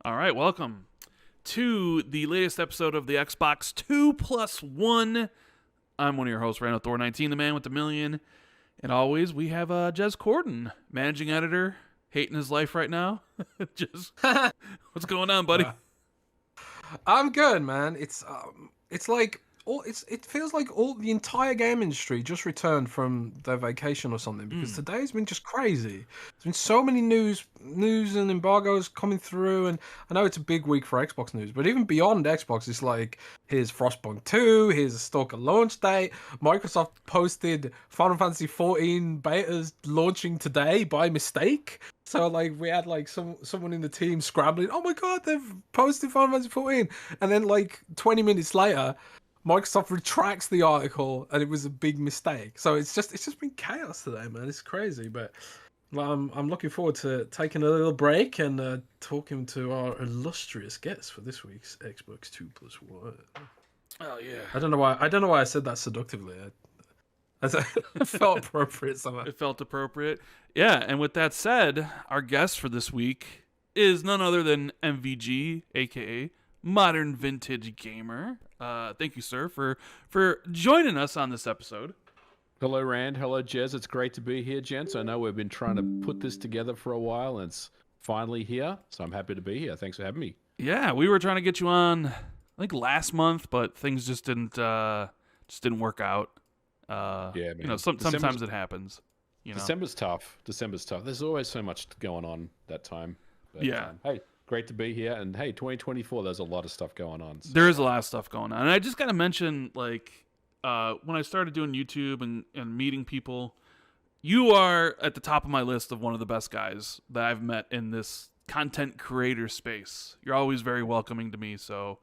All right, welcome to the latest episode of the Xbox 2+1. I'm one of your hosts, Randall Thor19, the man with the million. And always, we have Jez Corden, managing editor, hating his life right now. Just, what's going on, buddy? I'm good, man. It's like it feels like the entire game industry just returned from their vacation or something, because today's been just crazy. There's been so many news and embargoes coming through, and I know it's a big week for Xbox news, but even beyond Xbox, it's like, here's Frostpunk 2, here's a Stalker launch date. Microsoft posted Final Fantasy 14 betas launching today by mistake. So like we had like someone in the team scrambling, oh my god, they've posted Final Fantasy 14, and then like 20 minutes later, Microsoft retracts the article and it was a big mistake. So it's just been chaos today, man. It's crazy, but I'm looking forward to taking a little break and talking to our illustrious guest for this week's Xbox 2+1. Oh yeah. I don't know why I said that seductively. It felt appropriate somehow. It felt appropriate. Yeah, and with that said, our guest for this week is none other than MVG, aka ModernVintageGamer. Thank you, sir, for joining us on this episode. Hello, Rand. Hello, Jez. It's great to be here, gents. I know we've been trying to put this together for a while, and it's finally here, so I'm happy to be here. Thanks for having me. Yeah, we were trying to get you on, I think last month, but things just didn't work out. Yeah, man. You know, sometimes it happens. You know? December's tough. There's always so much going on that time. But, yeah. Hey, great to be here. And hey, 2024, there's a lot of stuff going on. So. There is a lot of stuff going on. And I just got to mention, like, when I started doing YouTube and meeting people, you are at the top of my list of one of the best guys that I've met in this content creator space. You're always very welcoming to me, so...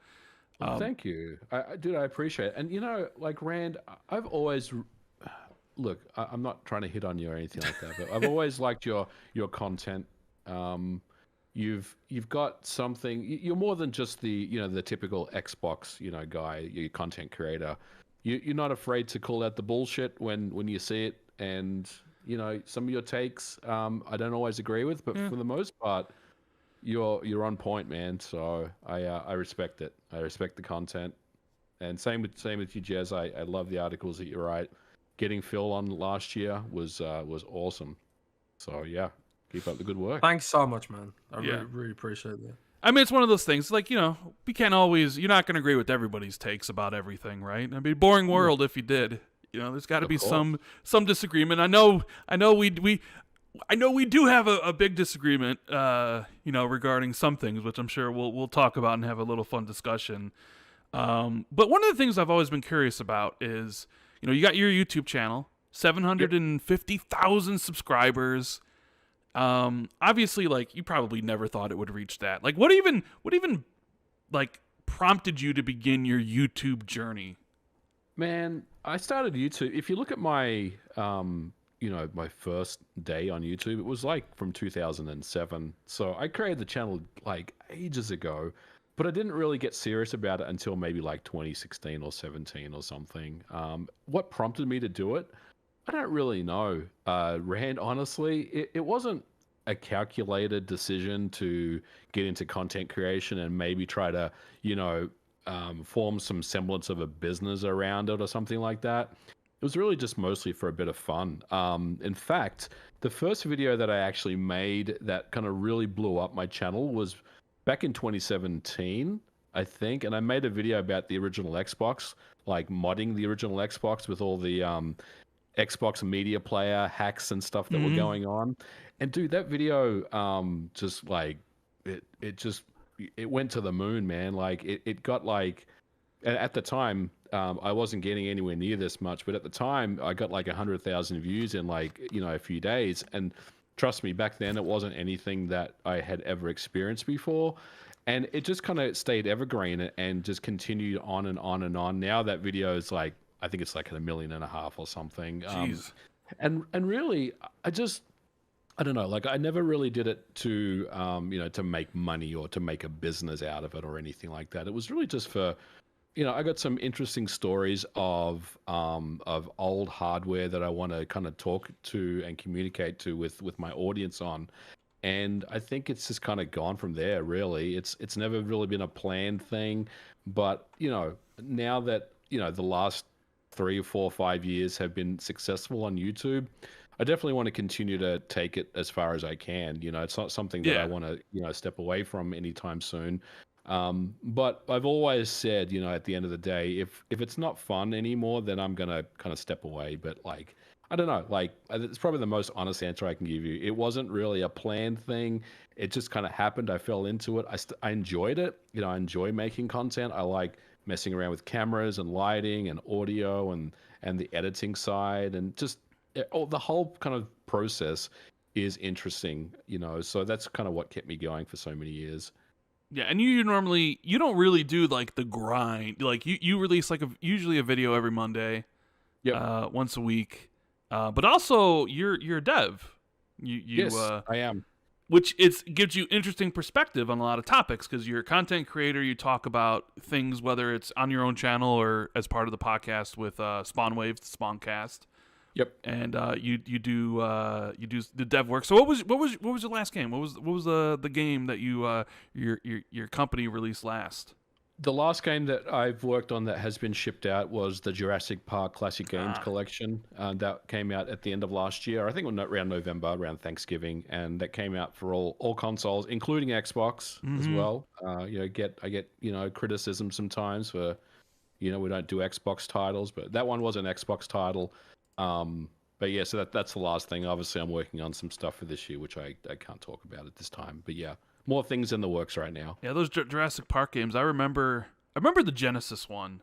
Well, thank you. I appreciate it. And, you know, like, Rand, I've always... Look, I'm not trying to hit on you or anything like that, but I've always liked your content. You've got something... You're more than just the typical Xbox, guy, your content creator. You're not afraid to call out the bullshit when you see it. And, some of your takes, I don't always agree with, but for the most part... You're on point, man. So I respect it. I respect the content, and same with you, Jez. I love the articles that you write. Getting Phil on last year was awesome. So yeah, keep up the good work. Thanks so much, man. I really appreciate that. I mean, it's one of those things. Like, we can't always. You're not going to agree with everybody's takes about everything, right? I mean, boring world if you did. There's got to be some disagreement. I know we do have a big disagreement, regarding some things, which I'm sure we'll talk about and have a little fun discussion. But one of the things I've always been curious about is, you got your YouTube channel, 750,000 subscribers. Obviously, like, you probably never thought it would reach that. Like, what even like prompted you to begin your YouTube journey? Man, I started YouTube. If you look at my my first day on YouTube, it was like from 2007. So I created the channel like ages ago, but I didn't really get serious about it until maybe like 2016 or 17 or something. What prompted me to do it? I don't really know. Rand, honestly, it wasn't a calculated decision to get into content creation and maybe try to, form some semblance of a business around it or something like that. It was really just mostly for a bit of fun. In fact, the first video that I actually made that kind of really blew up my channel was back in 2017, I think. And I made a video about the original Xbox, like modding the original Xbox with all the Xbox media player hacks and stuff that were going on. And dude, that video just like, it went to the moon, man. Like it got like, at the time, I wasn't getting anywhere near this much, but at the time I got like 100,000 views in like, a few days. And trust me, back then it wasn't anything that I had ever experienced before. And it just kind of stayed evergreen and just continued on and on and on. Now that video is like, I think it's like 1.5 million or something. Jeez. And really, I don't know, like I never really did it to, to make money or to make a business out of it or anything like that. It was really just for, I got some interesting stories of old hardware that I want to kind of talk to and communicate to with my audience on. and I think it's just kind of gone from there. Really, it's never really been a planned thing, but now that the last 3 or 4 5 years have been successful on YouTube, I definitely want to continue to take it as far as I can. It's not something that I Yeah. want to step away from anytime soon. But I've always said, at the end of the day, if it's not fun anymore, then I'm gonna kind of step away. But like, I don't know, like it's probably the most honest answer I can give you. It wasn't really a planned thing. It just kind of happened. I fell into it. I enjoyed it. I enjoy making content. I like messing around with cameras and lighting and audio and the editing side, and just the whole kind of process is interesting. So that's kind of what kept me going for so many years. Yeah, and you don't really do like the grind. Like you release like usually a video every Monday, once a week. But also you're a dev. Yes, I am. Which gives you interesting perspective on a lot of topics because you're a content creator. You talk about things whether it's on your own channel or as part of the podcast with Spawnwave, the Spawncast. Yep. And you do the dev work. So what was your last game? What was the game that your company released last? The last game that I've worked on that has been shipped out was the Jurassic Park Classic Games Collection. That came out at the end of last year. I think around November, around Thanksgiving, and that came out for all consoles, including Xbox as well. I get criticism sometimes for we don't do Xbox titles, but that one was an Xbox title. But yeah, so that's the last thing. Obviously, I'm working on some stuff for this year, which I can't talk about at this time. But yeah, more things in the works right now. Yeah, those Jurassic Park games. I remember the Genesis one,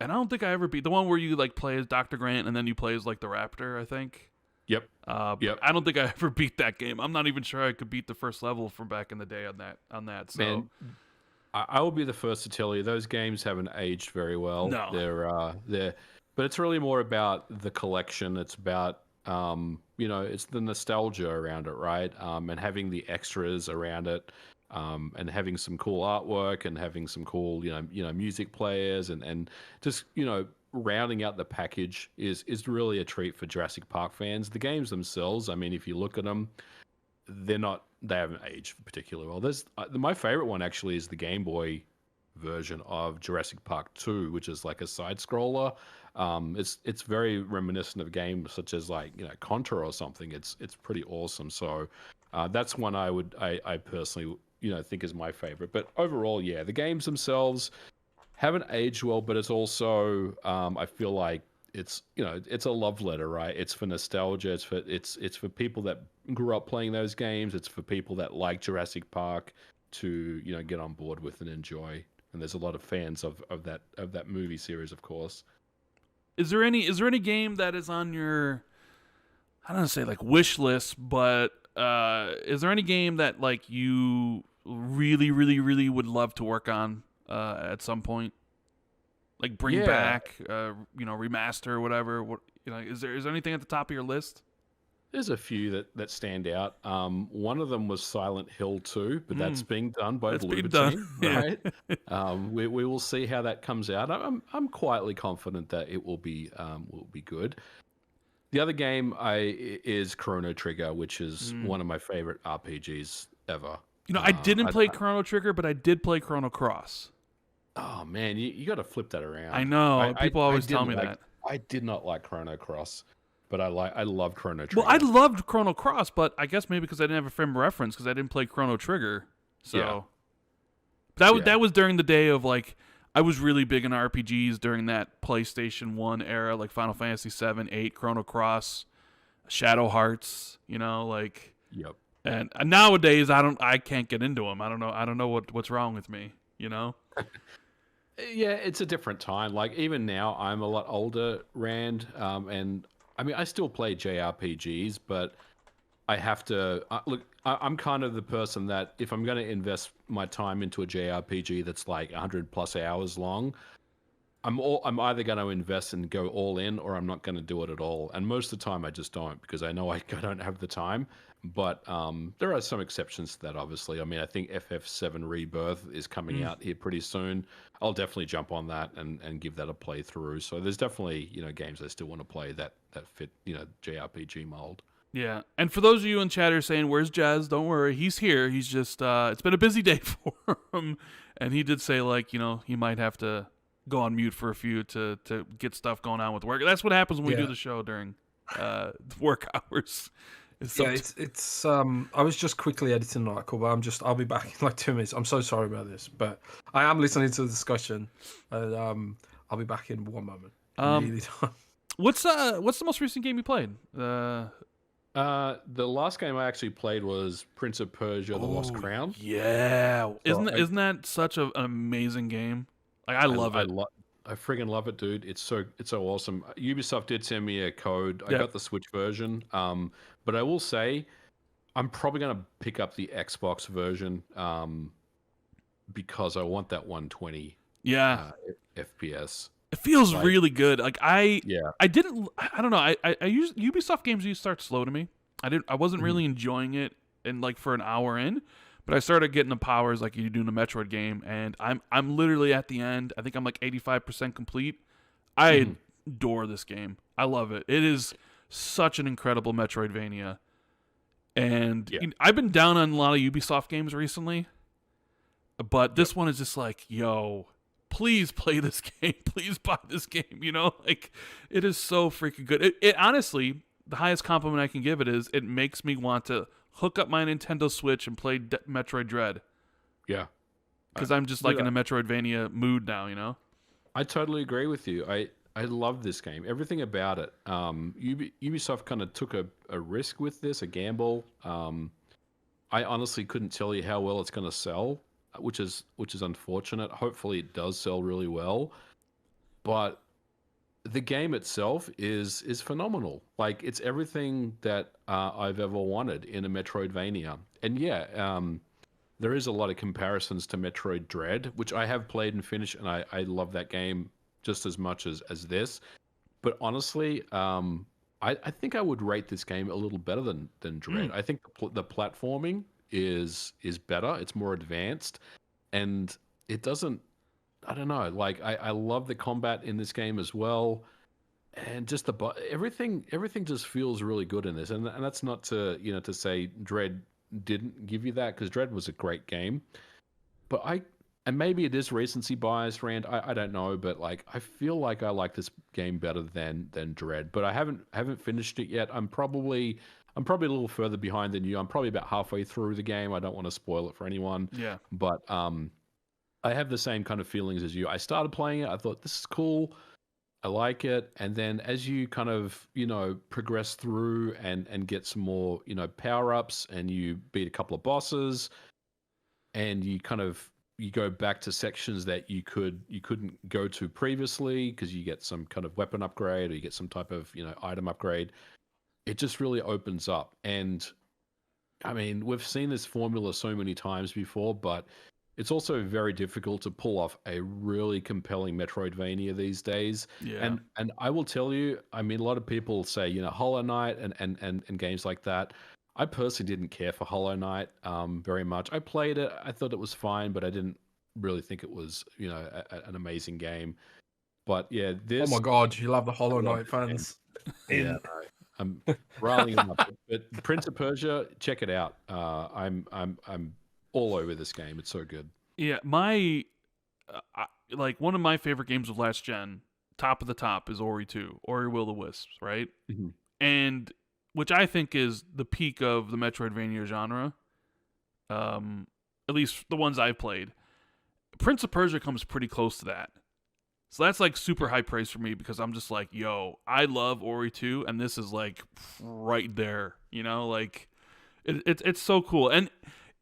and I don't think I ever beat the one where you like play as Dr. Grant and then you play as like the Raptor. I think. Yep. Yep. I don't think I ever beat that game. I'm not even sure I could beat the first level from back in the day on that. So. Man, I will be the first to tell you those games haven't aged very well. No. They're but it's really more about the collection. It's about it's the nostalgia around it, right? And having the extras around it, and having some cool artwork and having some cool music players and just rounding out the package is really a treat for Jurassic Park fans. The games themselves, I mean, if you look at them, they haven't aged particularly well. There's my favorite one actually is the Game Boy version of Jurassic Park 2, which is like a side scroller. It's very reminiscent of games such as like Contra or something. It's pretty awesome. So that's one I personally think is my favorite. But overall, yeah, the games themselves haven't aged well, but it's also I feel like it's a love letter, right? It's for nostalgia. It's for people that grew up playing those games. It's for people that like Jurassic Park to get on board with and enjoy. And there's a lot of fans of that movie series, of course. Is there any game that is on your, I don't want to say like wish list, but is there any game that like you really, really, really would love to work on at some point? Like bring back, remaster or whatever. Is there anything at the top of your list? There's a few that stand out. One of them was Silent Hill 2, but that's being done by Blue Team, right? We will see how that comes out. I'm quietly confident that it will be good. The other game is Chrono Trigger, which is one of my favorite RPGs ever. I didn't play Chrono Trigger, but I did play Chrono Cross. Oh man, you got to flip that around. I know. People always tell me that. I did not like Chrono Cross. But I love Chrono Trigger. Well, I loved Chrono Cross, but I guess maybe because I didn't have a frame of reference because I didn't play Chrono Trigger. So that was during the day of like I was really big in RPGs during that PlayStation 1 era, like Final Fantasy 7, 8, Chrono Cross, Shadow Hearts, like. Yep. And nowadays I can't get into them. I don't know what's wrong with me, Yeah, it's a different time. Like even now I'm a lot older, Rand, and I mean, I still play JRPGs, but I have to look. I'm kind of the person that if I'm going to invest my time into a JRPG that's like 100+ hours long, I'm either going to invest and go all in, or I'm not going to do it at all. And most of the time, I just don't because I know I don't have the time. But there are some exceptions to that, obviously. I mean, I think FF7 Rebirth is coming out here pretty soon. I'll definitely jump on that and give that a playthrough. So there's definitely games I still want to play that fit JRPG mold. Yeah, and for those of you in chat who are saying, "Where's Jazz?" Don't worry, he's here. He's just it's been a busy day for him, and he did say like he might have to go on mute for a few to get stuff going on with work. That's what happens when we do the show during work hours. It's I was just quickly editing an article, but I'll be back in like 2 minutes. I'm so sorry about this, but I am listening to the discussion, and I'll be back in 1 moment. Really done. What's the most recent game you played? The last game I actually played was Prince of Persia: The Lost Crown. Yeah, isn't that such an amazing game? Like I love it. I friggin' love it, dude. It's so awesome. Ubisoft did send me a code. I got the Switch version. But I will say, I'm probably gonna pick up the Xbox version. Because I want that 120. FPS. It feels really good. Like I don't know. I use Ubisoft games used to start slow to me. I wasn't really enjoying it and like for an hour in, but I started getting the powers like you do in a Metroid game, and I'm literally at the end. I think I'm like 85% complete. I adore this game. I love it. It is such an incredible Metroidvania. And I've been down on a lot of Ubisoft games recently, but this one is just like, yo, please play this game. Please buy this game. Like it is so freaking good. It honestly, the highest compliment I can give it is it makes me want to hook up my Nintendo Switch and play Metroid Dread. Yeah. Because I'm just like in a Metroidvania mood now, I totally agree with you. I love this game. Everything about it. Ubisoft kind of took a risk with this, a gamble. I honestly couldn't tell you how well it's going to sell, which is unfortunate. Hopefully it does sell really well. But the game itself is phenomenal. Like it's everything that I've ever wanted in a Metroidvania. And there is a lot of comparisons to Metroid Dread, which I have played and finished, and I love that game just as much as this. But honestly, I think I would rate this game a little better than Dread. I think the platforming is better. It's more advanced, and it doesn't. I don't know. Like I love the combat in this game as well, and just everything just feels really good in this. And that's not to to say Dread didn't give you that, because Dread was a great game, but and maybe it is recency bias, Rand. I don't know, but like I feel like I like this game better than Dread. But I haven't finished it yet. I'm probably a little further behind than you. I'm probably about halfway through the game. I don't want to spoil it for anyone. Yeah. But I have the same kind of feelings as you. I started playing it. I thought this is cool. I like it. And then as you kind of, progress through and get some more, power ups, and you beat a couple of bosses, and you kind of you go back to sections that you couldn't go to previously because you get some kind of weapon upgrade or you get some type of item upgrade. It just really opens up. And I mean, we've seen this formula so many times before, but it's also very difficult to pull off a really compelling Metroidvania these days. Yeah. And I will tell you, I mean, a lot of people say, Hollow Knight and games like that. I personally didn't care for Hollow Knight very much. I played it. I thought it was fine, but I didn't really think it was, an amazing game. But yeah, this. Oh my God, you love the Hollow Knight fans. Yeah, I'm rallying them up. But Prince of Persia, check it out. I'm all over this game. It's so good. Yeah, my like one of my favorite games of last gen, top of the top, is Ori 2, Ori Will of the Wisps, right? Mm-hmm. And which I think is the peak of the Metroidvania genre. At least the ones I've played. Prince of Persia comes pretty close to that. So that's like super high praise for me, because I'm just like, yo, I love Ori 2, and this is like right there, like it's so cool. And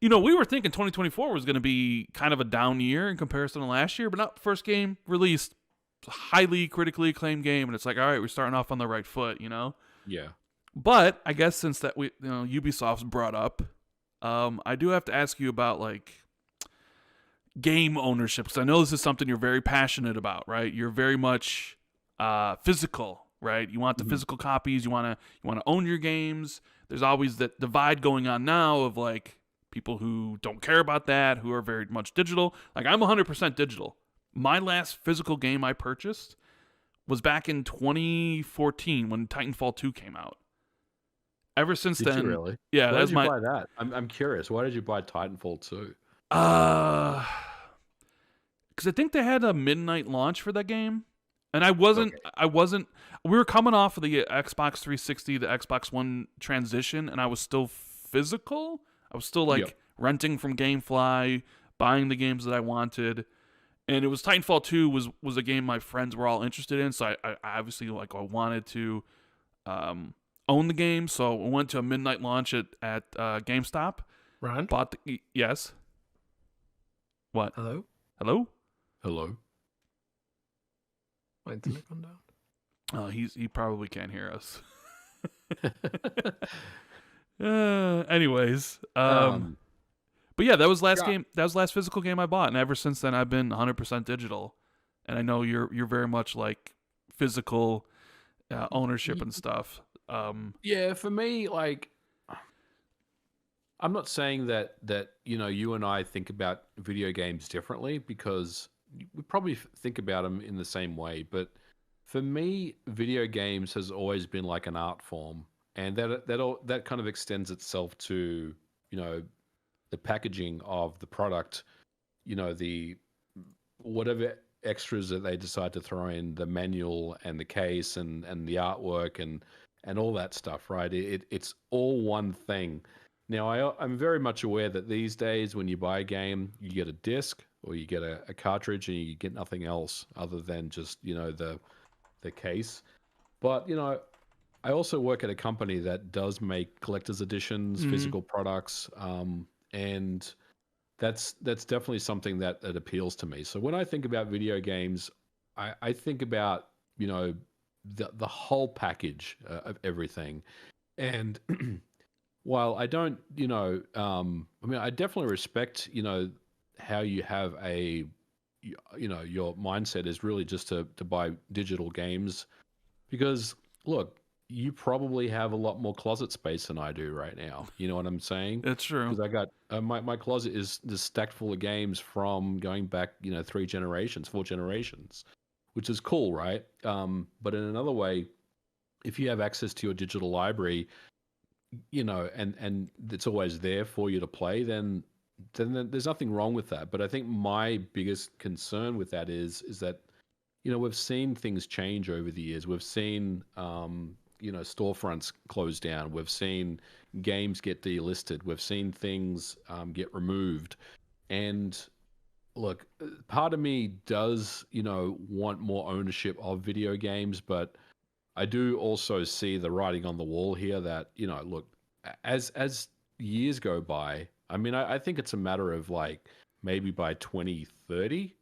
we were thinking 2024 was going to be kind of a down year in comparison to last year, but not first game released, highly critically acclaimed game, and it's like, all right, we're starting off on the right foot, Yeah. But I guess since that Ubisoft's brought up, I do have to ask you about like game ownership, because I know this is something you're very passionate about, right? You're very much physical, right? You want the physical copies. You want to own your games. There's always that divide going on now of like people who don't care about that, who are very much digital. Like I'm 100% digital. My last physical game I purchased was back in 2014 when Titanfall 2 came out. Ever since Did you then, really? yeah, Why that's did you my buy that? I'm curious. Why did you buy Titanfall 2? uh because I think they had a midnight launch for that game, and I wasn't. Okay. We were coming off of the Xbox 360, the Xbox One transition, and I was still physical. I was still like Yep. renting from GameFly, buying the games that I wanted, and it was Titanfall 2 was a game my friends were all interested in, so I obviously like I wanted to own the game, so I went to a midnight launch at GameStop. Rand? Bought the yes. What? Hello? Hello? Hello. My internet gone down. Oh, he probably can't hear us. Anyways, but yeah, that was last game. That was last physical game I bought, and ever since then, I've been 100% digital. And I know you're very much like physical ownership and stuff. Yeah, for me, like, I'm not saying that you and I think about video games differently, because we probably think about them in the same way. But for me, video games has always been like an art form, and that kind of extends itself to the packaging of the product, the whatever extras that they decide to throw in, the manual and the case and the artwork and all that stuff, right? It's all one thing. Now, I'm very much aware that these days when you buy a game, you get a disc or you get a cartridge and you get nothing else other than just, the case. But, I also work at a company that does make collector's editions, physical products, and that's definitely something that appeals to me. So when I think about video games, I think about, the whole package of everything. And while I don't, I definitely respect, how you have your mindset is really just to buy digital games, because look, you probably have a lot more closet space than I do right now. You know what I'm saying? It's true. Because I got my closet is just stacked full of games from going back, 4 generations, which is cool, right? But in another way, if you have access to your digital library, and it's always there for you to play, then there's nothing wrong with that. But I think my biggest concern with that is that, we've seen things change over the years. We've seen, storefronts close down. We've seen games get delisted. We've seen things get removed. And look, part of me does, want more ownership of video games, but I do also see the writing on the wall here that, look, as years go by, I think it's a matter of like maybe by 2030,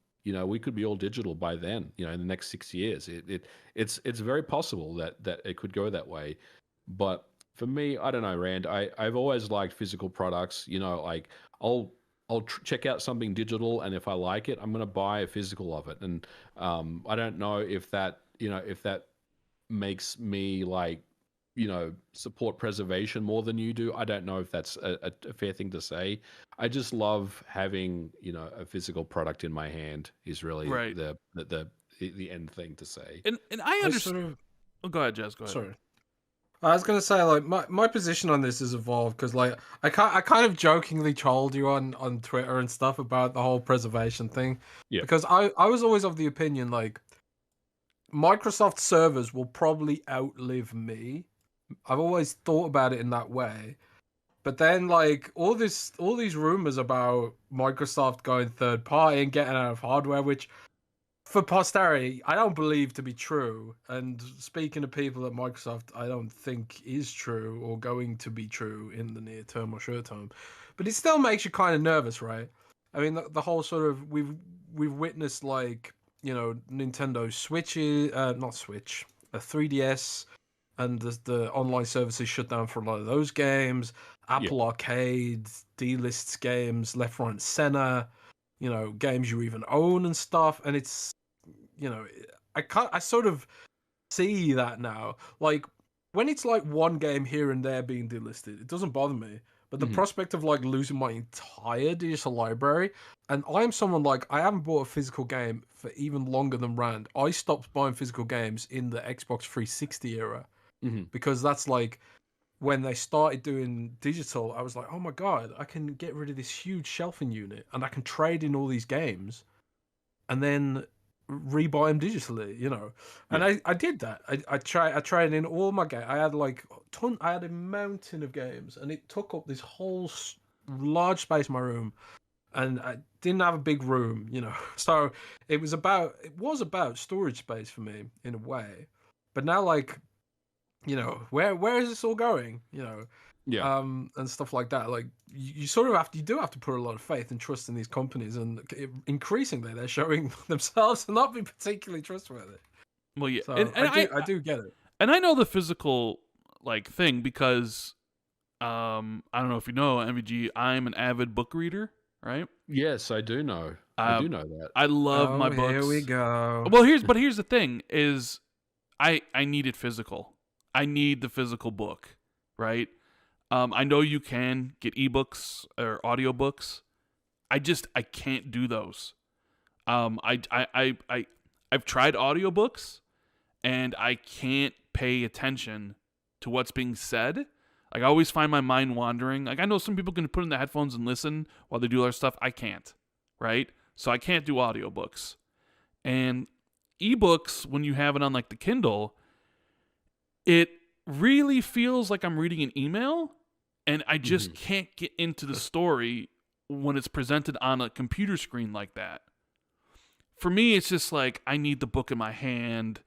we could be all digital by then, in the next 6 years. It's very possible that it could go that way. But for me, I don't know, Rand, I've always liked physical products, like I'll check out something digital, and if I like it, I'm going to buy a physical of it. And I don't know if that makes me like, support preservation more than you do. I don't know if that's a fair thing to say. I just love having, a physical product in my hand is really Right. the end thing to say. And I understand. Oh, go ahead, Jess. Go ahead. Sorry. I was gonna say, like, my position on this has evolved, because like I kind of jokingly trolled you on Twitter and stuff about the whole preservation thing. Yeah. Because I was always of the opinion, like, Microsoft servers will probably outlive me. I've always thought about it in that way. But then, like, all these rumors about Microsoft going third party and getting out of hardware, which for posterity I don't believe to be true. And speaking to people at Microsoft, I don't think is true or going to be true in the near term or short term. But it still makes you kind of nervous, right? I mean, the whole sort of we've witnessed, like, Nintendo Switches, not Switch, a 3DS, and the online services shut down for a lot of those games. Apple Arcade delists games left, right, and center. Games you even own and stuff. And it's, I sort of see that now. Like, when it's like one game here and there being delisted, it doesn't bother me. But the prospect of like losing my entire digital library, and I'm someone like, I haven't bought a physical game for even longer than Rand. I stopped buying physical games in the Xbox 360 era, because that's like, when they started doing digital, I was like, oh my god, I can get rid of this huge shelving unit and I can trade in all these games and then rebuy them digitally, you know. And I did that. I traded in all my games. I had like I had a mountain of games, and it took up this whole large space in my room. And I didn't have a big room, you know. So it was about storage space for me in a way. But now, like, you know, where is this all going? You know, and stuff like that. Like you sort of you do have to put a lot of faith and trust in these companies, and increasingly they're showing themselves to not be particularly trustworthy. Well, yeah, So and I do get it. And I know the physical like thing because I don't know if you know MVG. I'm an avid book reader, right? Yes, I do know. I do know that. I love my books. Here we go. Well, here's the thing: is I need it physical. I need the physical book, right? I know you can get ebooks or audiobooks. I can't do those. I've tried audiobooks and I can't pay attention to what's being said. Like, I always find my mind wandering. Like, I know some people can put in the headphones and listen while they do other stuff. I can't, right? So I can't do audiobooks. And ebooks, when you have it on like the Kindle, it really feels like I'm reading an email, and I just can't get into the story when it's presented on a computer screen like that. For me, it's just like I need the book in my hand.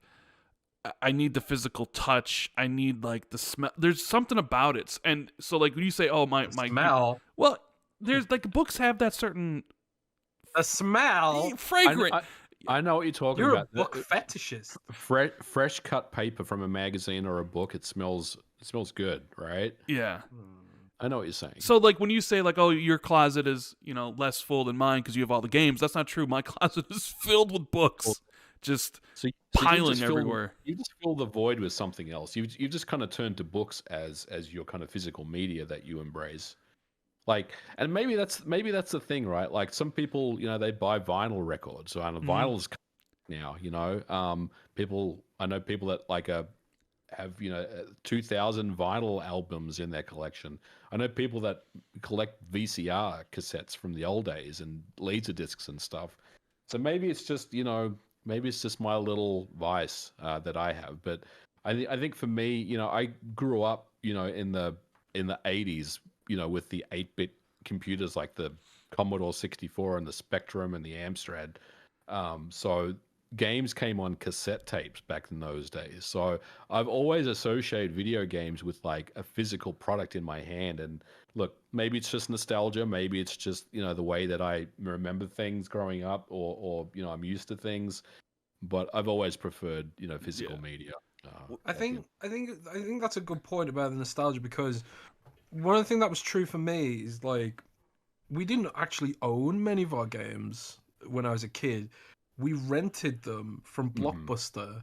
I need the physical touch. I need like the smell. There's something about it. And so like when you say, oh, my smell. Well, there's like books have that certain smell. Fragrant. I know what you're talking You're about. You're a book fetishist. Fresh cut paper from a magazine or a book, it smells good, right? Yeah. I know what you're saying. So like when you say like, oh, your closet is, you know, less full than mine because you have all the games, that's not true. My closet is filled with books. Just piling everywhere. You just fill the void with something else. You just kind of turn to books as your kind of physical media that you embrace. Like, and maybe that's the thing, right? Like some people, you know, they buy vinyl records, so vinyl's now, you know, I know people that like have, you know, 2,000 vinyl albums in their collection. I know people that collect VCR cassettes from the old days and laser discs and stuff. So maybe it's just, you know, maybe it's just my little vice that I have. But I think for me, you know, I grew up, you know, in the 80s, you know, with the 8-bit computers like the Commodore 64 and the Spectrum and the Amstrad. So games came on cassette tapes back in those days. So I've always associated video games with like a physical product in my hand. And look, maybe it's just nostalgia. Maybe it's just, you know, the way that I remember things growing up, or you know, I'm used to things. But I've always preferred, you know, physical media. I think that's a good point about the nostalgia, because one of the things that was true for me is like we didn't actually own many of our games when I was a kid. We rented them from Blockbuster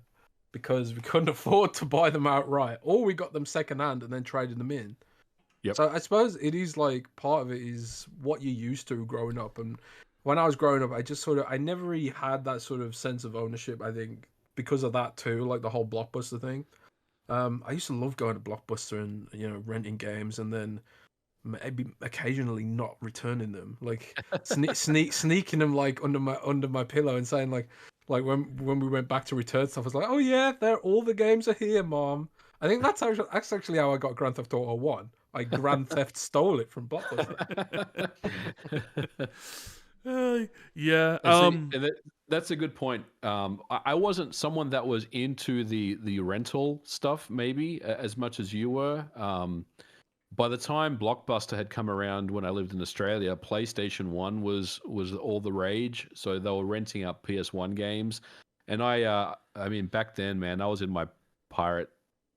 because we couldn't afford to buy them outright, or we got them secondhand and then traded them in. Yep. So I suppose it is like part of it is what you're used to growing up. And when I was growing up, I never really had that sort of sense of ownership, I think, because of that too, like the whole Blockbuster thing. I used to love going to Blockbuster and, you know, renting games and then maybe occasionally not returning them, like sneaking them like under my pillow and saying like when we went back to return stuff, I was like, oh yeah, all the games are here, Mom. I think that's actually how I got Grand Theft Auto 1. I Grand Theft stole it from Blockbuster. Yeah. That's a good point. I wasn't someone that was into the rental stuff maybe as much as you were. By the time Blockbuster had come around when I lived in Australia, PlayStation 1 was all the rage. So they were renting out PS1 games. And I mean, back then, man, I was in my pirate,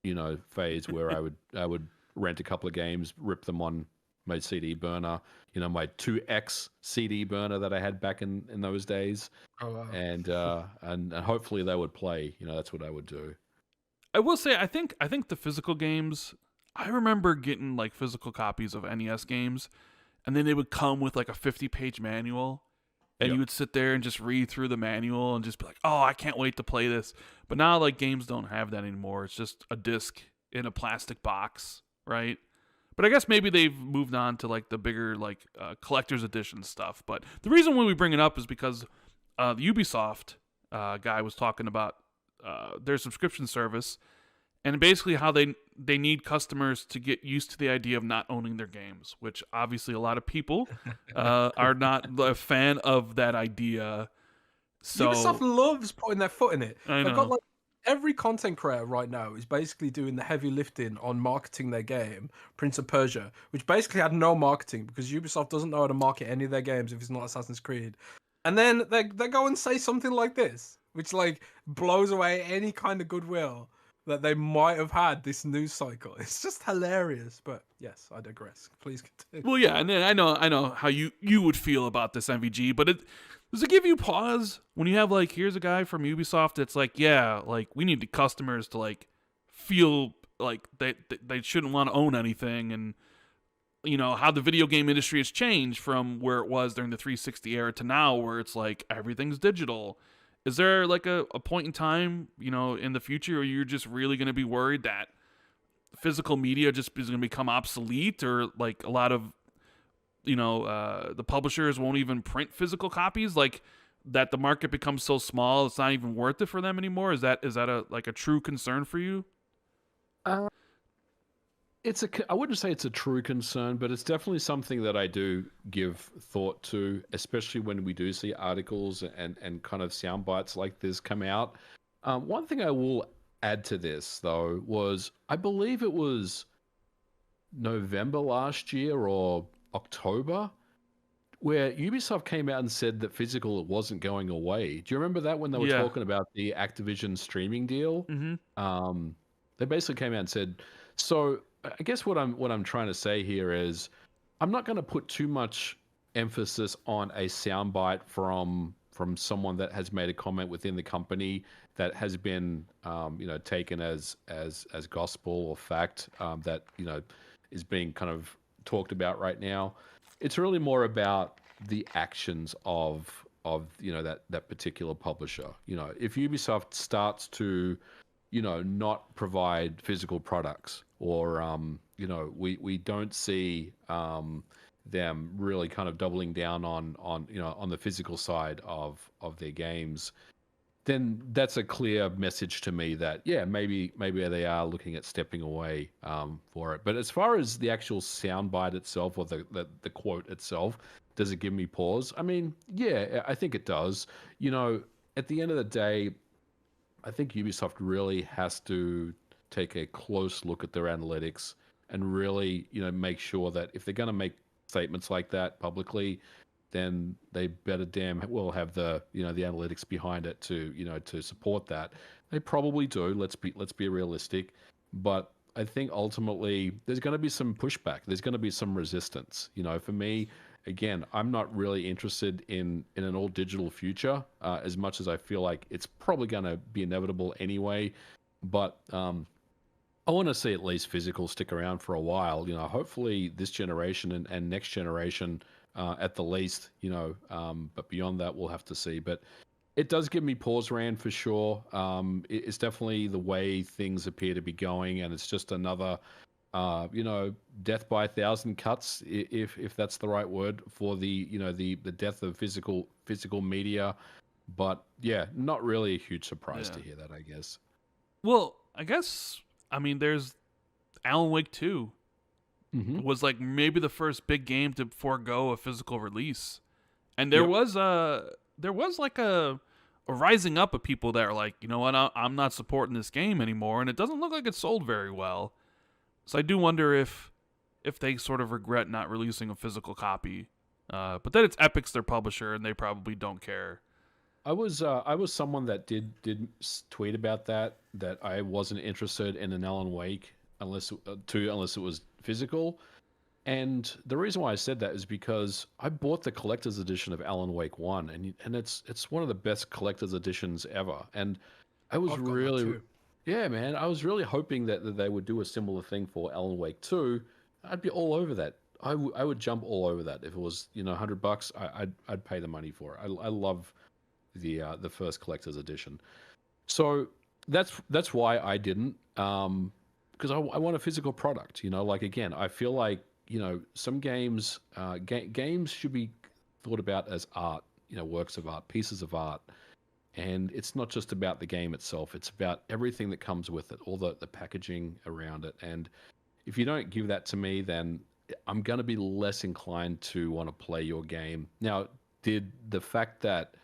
you know, phase where I would rent a couple of games, rip them on my CD burner, you know, my 2X CD burner that I had back in those days. Oh, wow. And hopefully they would play. You know, that's what I would do. I will say, I think the physical games, I remember getting like physical copies of NES games, and then they would come with like a 50-page manual, and you would sit there and just read through the manual and just be like, oh, I can't wait to play this. But now like games don't have that anymore. It's just a disc in a plastic box, right? But I guess maybe they've moved on to like the bigger like collector's edition stuff. But the reason why we bring it up is because the Ubisoft guy was talking about their subscription service and basically how they need customers to get used to the idea of not owning their games, which obviously a lot of people are not a fan of that idea. So Ubisoft loves putting their foot in it. I They've got know. like every content creator right now is basically doing the heavy lifting on marketing their game, Prince of Persia, which basically had no marketing because Ubisoft doesn't know how to market any of their games if it's not Assassin's Creed. And then they go and say something like this, which like blows away any kind of goodwill that they might have had this news cycle. It's just hilarious. But yes, I digress. Please continue. Well, yeah, and then I know how you would feel about this MVG, but does it give you pause when you have like, here's a guy from Ubisoft that's like, yeah, like we need the customers to like feel like they shouldn't want to own anything, and you know how the video game industry has changed from where it was during the 360 era to now, where it's like everything's digital. Is there like a point in time, you know, in the future where you're just really going to be worried that physical media just is going to become obsolete, or like a lot of, you know, the publishers won't even print physical copies, like that the market becomes so small it's not even worth it for them anymore? Is that a true concern for you? Uh, I wouldn't say it's a true concern, but it's definitely something that I do give thought to, especially when we do see articles and kind of sound bites like this come out. One thing I will add to this, though, was I believe it was November last year or October, where Ubisoft came out and said that physical wasn't going away. Do you remember that when they were Yeah. talking about the Activision streaming deal? Mm-hmm. They basically came out and said, so I guess what I'm trying to say here is I'm not going to put too much emphasis on a soundbite from someone that has made a comment within the company that has been taken as gospel or fact, that is being kind of talked about right now. It's really more about the actions of that particular publisher. If Ubisoft starts to not provide physical products, or we don't see them really kind of doubling down on the physical side of their games, then that's a clear message to me that maybe they are looking at stepping away for it. But as far as the actual soundbite itself, or the quote itself, does it give me pause? I mean, yeah, I think it does. At the end of the day, I think Ubisoft really has to take a close look at their analytics and really, make sure that if they're going to make statements like that publicly, then they better damn well have the analytics behind it to support that. They probably do. Let's be realistic, but I think ultimately there's going to be some pushback. There's going to be some resistance. For me, again, I'm not really interested in an all digital future, as much as I feel like it's probably going to be inevitable anyway. But I want to see at least physical stick around for a while. Hopefully this generation and next generation, at the least. But beyond that, we'll have to see. But it does give me pause, Rand, for sure. It's definitely the way things appear to be going, and it's just another death by 1,000 cuts, if that's the right word for the death of physical media. But yeah, not really a huge surprise to hear that, I guess. Well, I mean, there's Alan Wake 2 was like maybe the first big game to forego a physical release, and there was like a rising up of people that are like, you know what, I'm not supporting this game anymore, and it doesn't look like it sold very well. So I do wonder if they sort of regret not releasing a physical copy. But then it's Epic's their publisher, and they probably don't care. I was someone that did tweet about that I wasn't interested in an Alan Wake unless it was physical. And the reason why I said that is because I bought the collector's edition of Alan Wake 1, and it's one of the best collector's editions ever. And I was really, yeah, man, I was really hoping that they would do a similar thing for Alan Wake 2. I'd be all over that. I would jump all over that. If it was $100, I'd pay the money for it. I love the first collector's edition. So that's why I didn't. because I want a physical product. Like again, I feel like some games games should be thought about as art, works of art, pieces of art. And it's not just about the game itself, it's about everything that comes with it, all the packaging around it. And if you don't give that to me, then I'm going to be less inclined to want to play your game. Now, did the fact that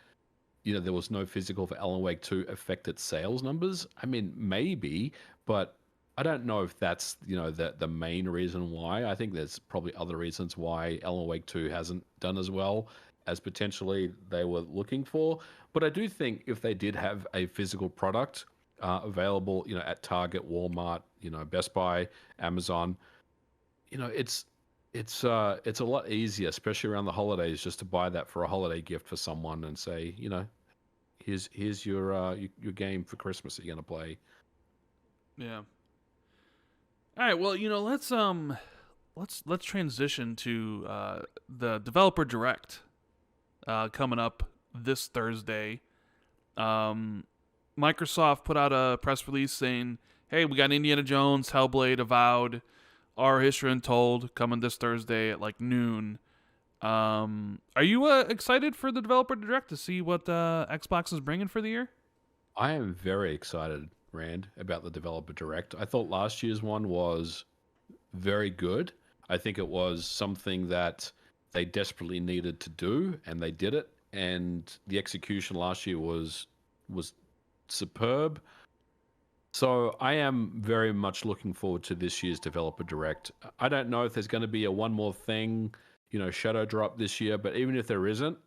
there was no physical for Alan Wake 2 affect its sales numbers? I mean, maybe, but I don't know if that's the main reason why. I think there's probably other reasons why Alan Wake 2 hasn't done as well as potentially they were looking for. But I do think if they did have a physical product available, at Target, Walmart, Best Buy, Amazon, it's a lot easier, especially around the holidays, just to buy that for a holiday gift for someone and say, here's your game for Christmas that you're gonna play. Yeah. All right. Well, let's transition to the Developer Direct coming up this Thursday. Microsoft put out a press release saying, "Hey, we got Indiana Jones, Hellblade, Avowed, Our History Untold coming this Thursday at like noon." Are you excited for the Developer Direct to see what Xbox is bringing for the year? I am very excited, Rand, about the Developer Direct. I thought last year's one was very good. I think it was something that they desperately needed to do, and they did it. And the execution last year was superb. So I am very much looking forward to this year's Developer Direct. I don't know if there's going to be a one more thing, shadow drop this year, but even if there isn't,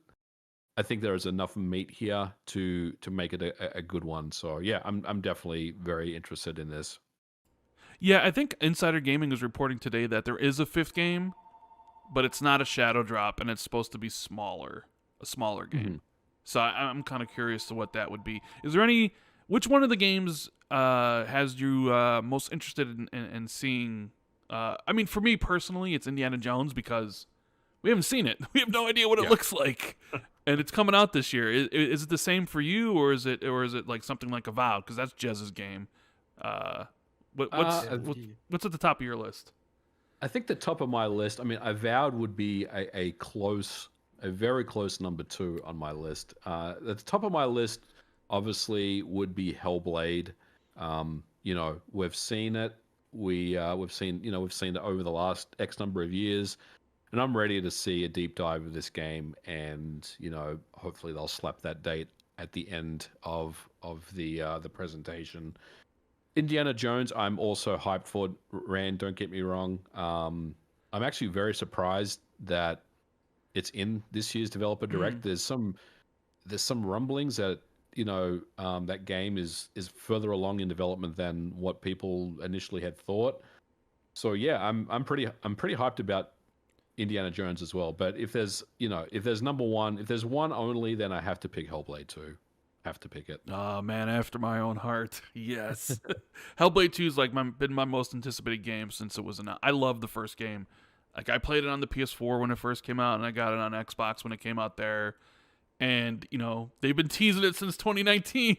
I think there is enough meat here to make it a good one. So yeah, I'm definitely very interested in this. Yeah, I think Insider Gaming is reporting today that there is a fifth game, but it's not a shadow drop, and it's supposed to be a smaller game. Mm-hmm. So I'm kind of curious to what that would be. Is there which one of the games has you most interested in seeing? I mean, for me personally, it's Indiana Jones because we haven't seen it. We have no idea what it looks like, and it's coming out this year. Is it the same for you, or is it like something like Avowed? Because that's Jez's game. What's at the top of your list? I think the top of my list, I mean, Avowed would be a very close number 2 on my list. At the top of my list, obviously, would be Hellblade. We've seen it. We've seen it over the last X number of years, and I'm ready to see a deep dive of this game. And hopefully they'll slap that date at the end of the presentation. Indiana Jones, I'm also hyped for. Rand, don't get me wrong. I'm actually very surprised that it's in this year's Developer Direct. There's some rumblings that that game is further along in development than what people initially had thought. So yeah, I'm pretty hyped about Indiana Jones as well. But if there's number one, if there's one only, then I have to pick Hellblade 2. Have to pick it. Oh man, after my own heart. Yes. Hellblade 2 is like been my most anticipated game since it was announced. I love the first game. Like I played it on the PS4 when it first came out, and I got it on Xbox when it came out there. And they've been teasing it since 2019.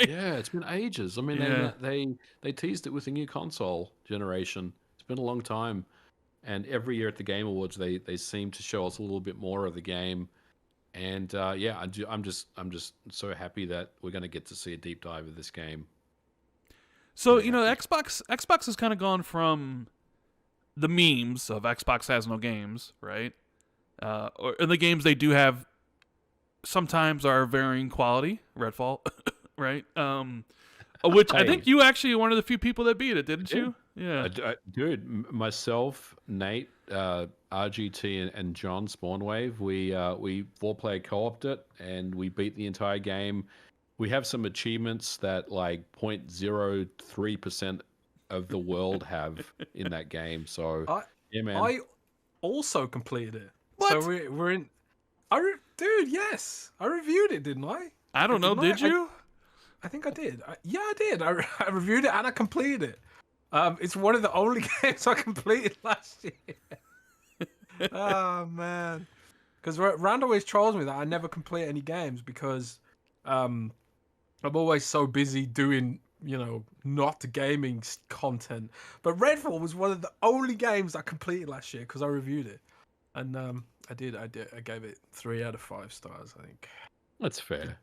Yeah, it's been ages. I mean, they teased it with a new console generation. It's been a long time, and every year at the Game Awards, they seem to show us a little bit more of the game. And I'm just so happy that we're going to get to see a deep dive of this game. So Xbox has kind of gone from the memes of Xbox has no games, right? Or the games they do have sometimes are varying quality. Redfall, right? Which I think you actually are one of the few people that beat it, didn't you? Yeah. Dude, myself, Nate, RGT, and John Spawnwave, we 4-player co-opted it, and we beat the entire game. We have some achievements that like 0.03% of the world have in that game. So yeah, man. I also completed it. What? So we're in. Dude, yes, I reviewed it, didn't I? I don't know. Did you? I think I did. Yeah, I did. I reviewed it and I completed it. It's one of the only games I completed last year. Oh man, because Rand always trolls me that I never complete any games because I'm always so busy doing not gaming content. But Redfall was one of the only games I completed last year because I reviewed it, and I did. I gave it 3 out of 5 stars. I think That's fair.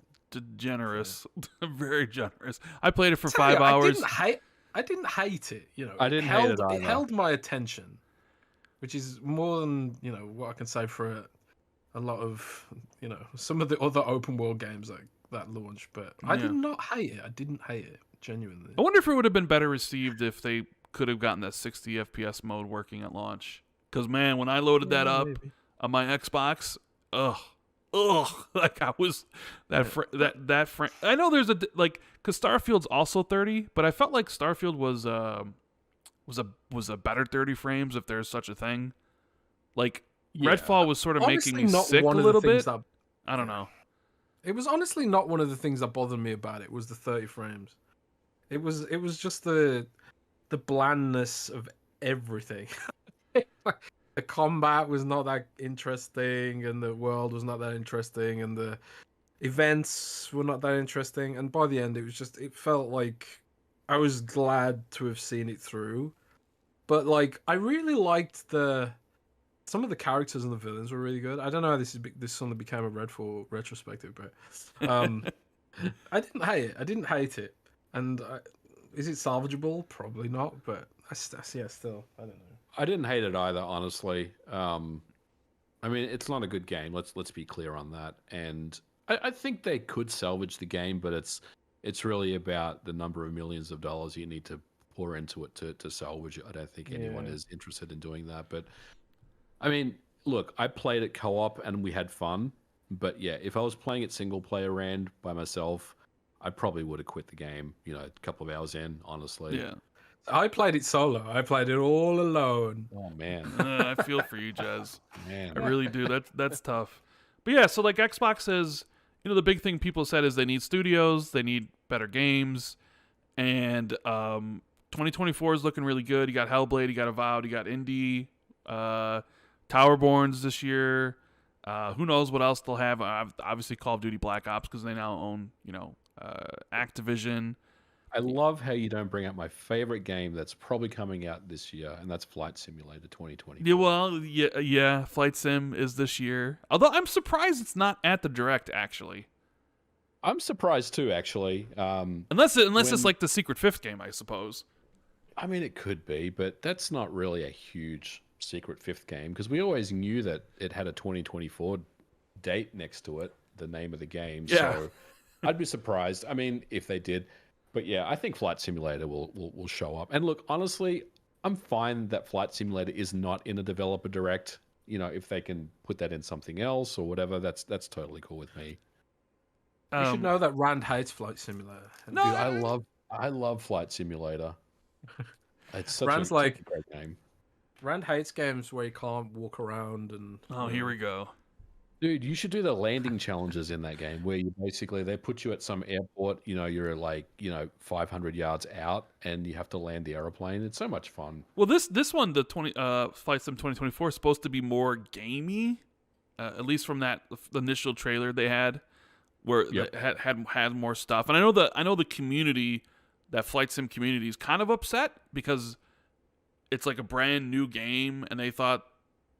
Generous, very generous. I played it for 5 hours. I didn't hate it. I didn't hate it either. It held my attention, which is more than what I can say for a lot of some of the other open world games that launched. But I did not hate it. I didn't hate it genuinely. I wonder if it would have been better received if they could have gotten that 60 FPS mode working at launch. Because man, when I loaded that up on my Xbox, like I was that frame. I know there's because Starfield's also 30, but I felt like Starfield was a better 30 frames if there's such a thing. Like Redfall was sort of making me sick a little bit. I don't know. It was honestly not one of the things that bothered me about it. Was the 30 frames. It was just the blandness of everything. The combat was not that interesting, and the world was not that interesting, and the events were not that interesting. And by the end, it felt like I was glad to have seen it through. But like, I really liked some of the characters and the villains were really good. I don't know how this suddenly became a Redfall retrospective, but I didn't hate it. I didn't hate it. And is it salvageable? Probably not. But still, I don't know. I didn't hate it either, honestly. I mean, it's not a good game. Let's be clear on that. And I think they could salvage the game, but it's really about the number of millions of dollars you need to pour into it to salvage it. I don't think anyone is interested in doing that. But I mean, look, I played it co-op and we had fun. But yeah, if I was playing it single player and by myself, I probably would have quit the game, a couple of hours in, honestly. Yeah. I played it solo. I played it all alone. Oh man, I feel for you, Jez. Man, I really do. That's tough. But yeah, so like Xbox says, the big thing people said is they need studios, they need better games, and 2024 is looking really good. You got Hellblade, you got Avowed, you got Indie, Towerborns this year. Who knows what else they'll have? Obviously, Call of Duty Black Ops because they now own, Activision. I love how you don't bring up my favorite game that's probably coming out this year, and that's Flight Simulator 2020. Yeah, well, yeah, Flight Sim is this year. Although I'm surprised it's not at the Direct, actually. I'm surprised too, actually. Unless it's like the Secret Fifth game, I suppose. I mean, it could be, but that's not really a huge Secret Fifth game because we always knew that it had a 2024 date next to it, the name of the game. Yeah. So I'd be surprised. I mean, if they did. But yeah, I think Flight Simulator will show up. And look, honestly, I'm fine that Flight Simulator is not in a developer direct. If they can put that in something else or whatever, that's totally cool with me. You should know that Rand hates Flight Simulator. No, dude, I love Flight Simulator. It's such a great game. Rand hates games where you can't walk around and. Oh, here we go. Dude, you should do the landing challenges in that game where they put you at some airport, you're like, 500 yards out and you have to land the airplane. It's so much fun. Well, this one, the Flight Sim 2024 is supposed to be more gamey, at least from that initial trailer they had where it had more stuff. And I know the community, that Flight Sim community is kind of upset because it's like a brand new game and they thought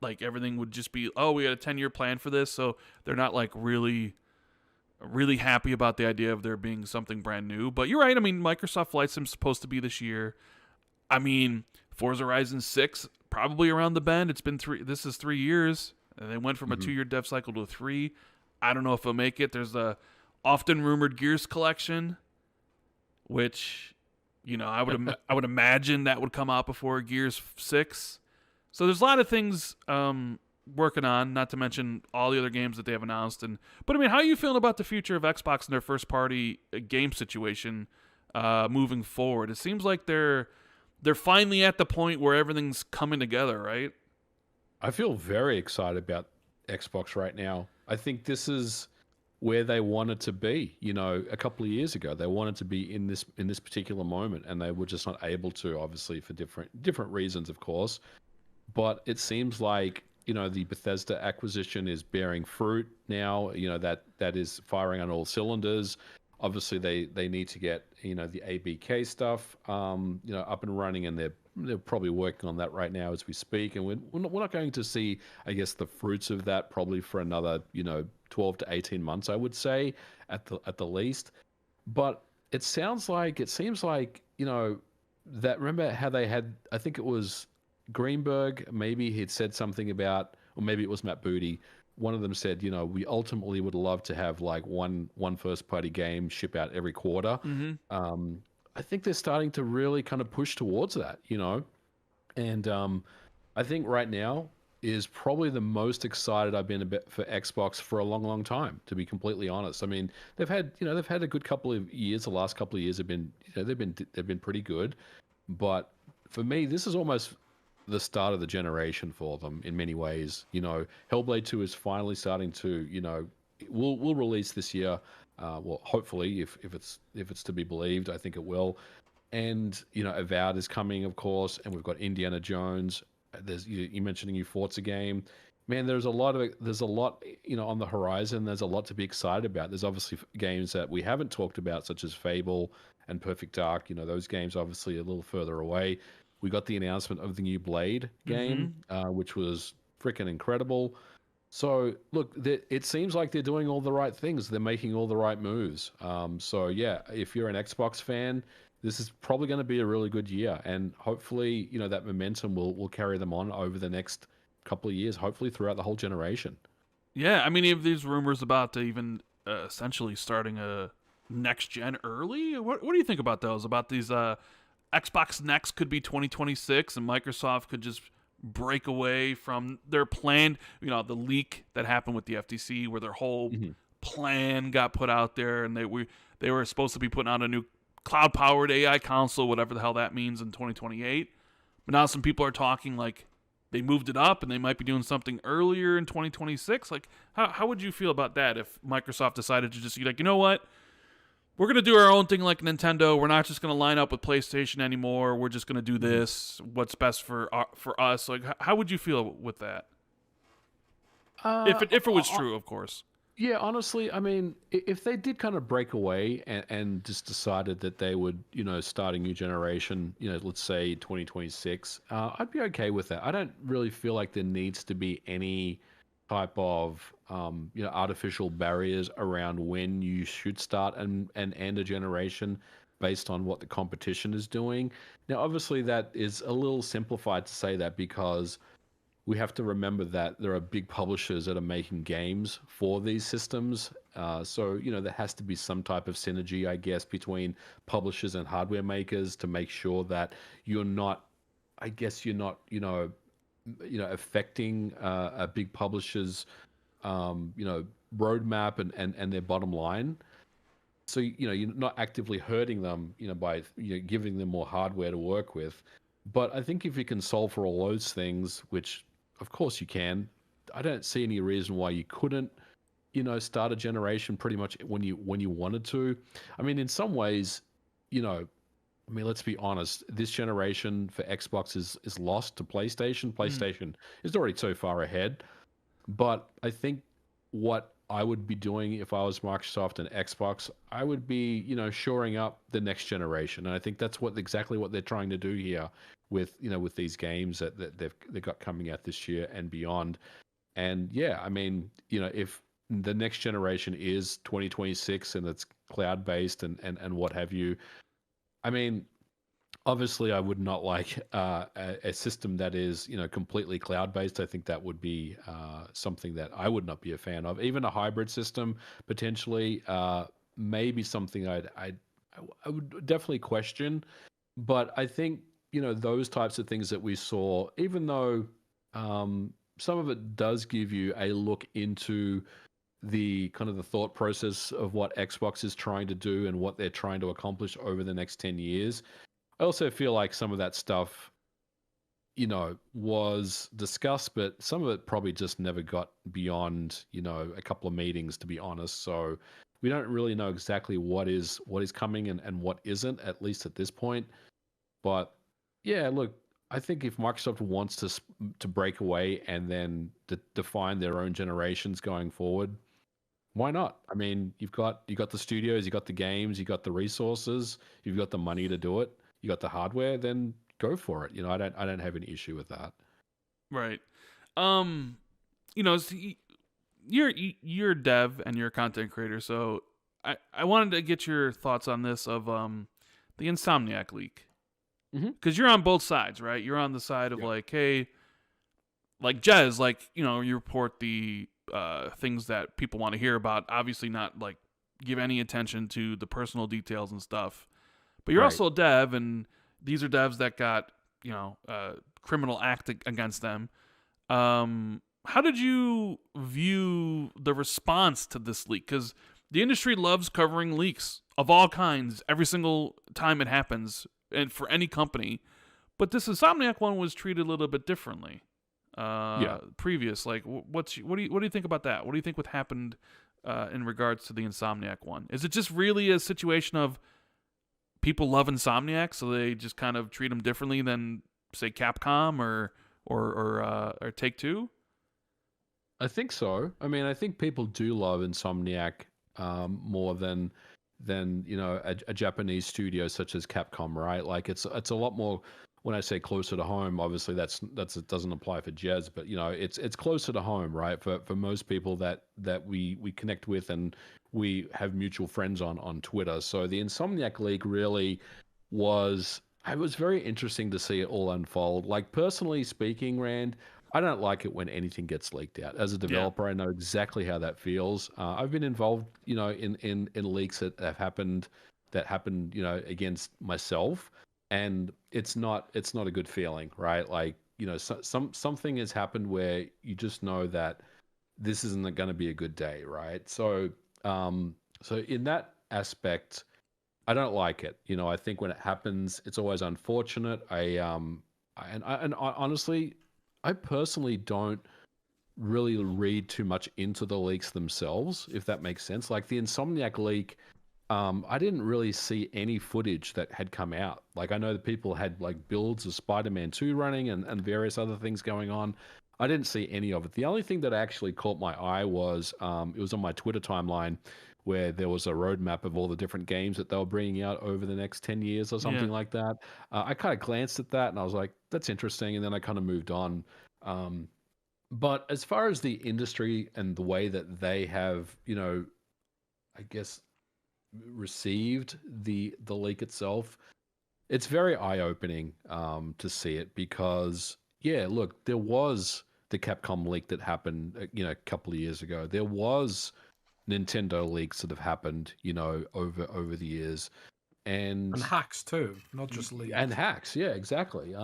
like everything would just be, we had a 10-year plan for this, so they're not like really happy about the idea of there being something brand new. But you're right. I mean, Microsoft Flight Sim's supposed to be this year. I mean, Forza Horizon 6 probably around the bend. It's been 3 years, and they went from a 2-year dev cycle to a 3. I don't know if it'll make it. There's a often rumored Gears collection, which I would imagine that would come out before Gears 6. So there's a lot of things working on, not to mention all the other games that they have announced. But I mean, how are you feeling about the future of Xbox and their first-party game situation moving forward? It seems like they're finally at the point where everything's coming together, right? I feel very excited about Xbox right now. I think this is where they wanted to be. A couple of years ago, they wanted to be in this particular moment, and they were just not able to, obviously for different reasons, of course. But it seems like, the Bethesda acquisition is bearing fruit now, that is firing on all cylinders. Obviously, they need to get the ABK stuff up and running, and they're probably working on that right now as we speak. And we're not going to see, I guess, the fruits of that probably for another 12 to 18 months, I would say, at the least. But it seems like that. Remember how they had? I think it was Greenberg. Maybe he'd said something about, or maybe it was Matt Booty. One of them said, we ultimately would love to have like one first party game ship out every quarter. I think they're starting to really kind of push towards that, and I think right now is probably the most excited I've been a bit for Xbox for a long, long time, to be completely honest. I mean, they've had a good couple of years. The last couple of years have been, they've been pretty good, but for me, this is almost the start of the generation for them in many ways. Hellblade 2 is finally starting to, will release this year. Well, hopefully, if it's to be believed, I think it will. And Avowed is coming, of course, and we've got Indiana Jones. There's you mentioned a new Forza game. Man, there's a lot on the horizon. There's a lot to be excited about. There's obviously games that we haven't talked about, such as Fable and Perfect Dark. Those games obviously a little further away. We got the announcement of the new Blade game, which was freaking incredible. So, look, it seems like they're doing all the right things. They're making all the right moves. So, yeah, if you're an Xbox fan, this is probably going to be a really good year. And hopefully, that momentum will carry them on over the next couple of years, hopefully throughout the whole generation. Yeah, I mean, if these rumors about to even essentially starting a next gen early, what do you think about those? About these Xbox Next could be 2026, and Microsoft could just break away from their planned, the leak that happened with the FTC, where their whole plan got put out there, and they were supposed to be putting out a new cloud-powered AI console, whatever the hell that means, in 2028. But now some people are talking like they moved it up, and they might be doing something earlier in 2026. Like, how would you feel about that if Microsoft decided to just be like, you know what? We're going to do our own thing like Nintendo. We're not just going to line up with PlayStation anymore. We're just going to do this. What's best for us? Like, how would you feel with that? If it was true, of course. Yeah, honestly, I mean, if they did kind of break away and just decided that they would, start a new generation, let's say 2026, I'd be okay with that. I don't really feel like there needs to be any type of artificial barriers around when you should start and end a generation based on what the competition is doing. Now, obviously, that is a little simplified to say that because we have to remember that there are big publishers that are making games for these systems. So, there has to be some type of synergy, I guess, between publishers and hardware makers to make sure that you're not affecting a big publisher's, roadmap and their bottom line. So, you're not actively hurting them, by giving them more hardware to work with. But I think if you can solve for all those things, which of course you can, I don't see any reason why you couldn't, start a generation pretty much when you wanted to. I mean, in some ways, let's be honest, this generation for Xbox is lost to PlayStation. PlayStation is already so far ahead. But I think what I would be doing if I was Microsoft and Xbox, I would be, shoring up the next generation. And I think that's exactly what they're trying to do here with these games that they've got coming out this year and beyond. And yeah, I mean, if the next generation is 2026 and it's cloud-based and what have you, I mean, obviously, I would not like a system that is, completely cloud-based. I think that would be something that I would not be a fan of. Even a hybrid system, potentially, maybe something I would definitely question. But I think, those types of things that we saw, even though some of it does give you a look into the kind of the thought process of what Xbox is trying to do and what they're trying to accomplish over the next 10 years. I also feel like some of that stuff, was discussed, but some of it probably just never got beyond, a couple of meetings, to be honest. So we don't really know exactly what is coming and what isn't, at least at this point. But yeah, look, I think if Microsoft wants to break away and then define their own generations going forward, Why not? I mean, you got the studios, you got the games, you got the resources, you've got the money to do it, you got the hardware, then go for it. I don't have any issue with that. Right. You're a dev and you're a content creator, so I wanted to get your thoughts on this of the Insomniac leak. Because you're on both sides, right? You're on the side of like, hey, like Jez, like, you report the things that people want to hear about, obviously not like give any attention to the personal details and stuff. But you're also a dev, and these are devs that got, criminal act against them. How did you view the response to this leak? Because the industry loves covering leaks of all kinds every single time it happens, and for any company. But this Insomniac one was treated a little bit differently. Previous, like, what do you think about that? What do you think what happened in regards to the Insomniac one? Is it just really a situation of people love Insomniac, so they just kind of treat them differently than, say, Capcom or Take-Two? I think so. I mean, I think people do love Insomniac more than a Japanese studio such as Capcom, right? Like it's a lot more. When I say closer to home, obviously it doesn't apply for Jez, but it's closer to home, right? For most people that we connect with and we have mutual friends on Twitter. So the Insomniac leak really was. It was very interesting to see it all unfold. Like, personally speaking, Rand, I don't like it when anything gets leaked out. As a developer, I know exactly how that feels. I've been involved, in leaks that have happened, against myself, and it's not a good feeling, right? Like, something has happened where you just know that this isn't going to be a good day, right? So, so in that aspect, I don't like it. I think when it happens, it's always unfortunate. Honestly, I personally don't really read too much into the leaks themselves, if that makes sense. Like the Insomniac leak, I didn't really see any footage that had come out. Like, I know that people had like builds of Spider-Man 2 running and various other things going on. I didn't see any of it. The only thing that actually caught my eye was it was on my Twitter timeline, where there was a roadmap of all the different games that they were bringing out over the next 10 years or something like that. I kind of glanced at that and I was like, that's interesting. And then I kind of moved on. But as far as the industry and the way that they have, I guess, received the leak itself, it's very eye-opening to see it because, look, there was the Capcom leak that happened, a couple of years ago. There was Nintendo leaks that have happened, over the years, and hacks too, not just leaks. And hacks, yeah, exactly.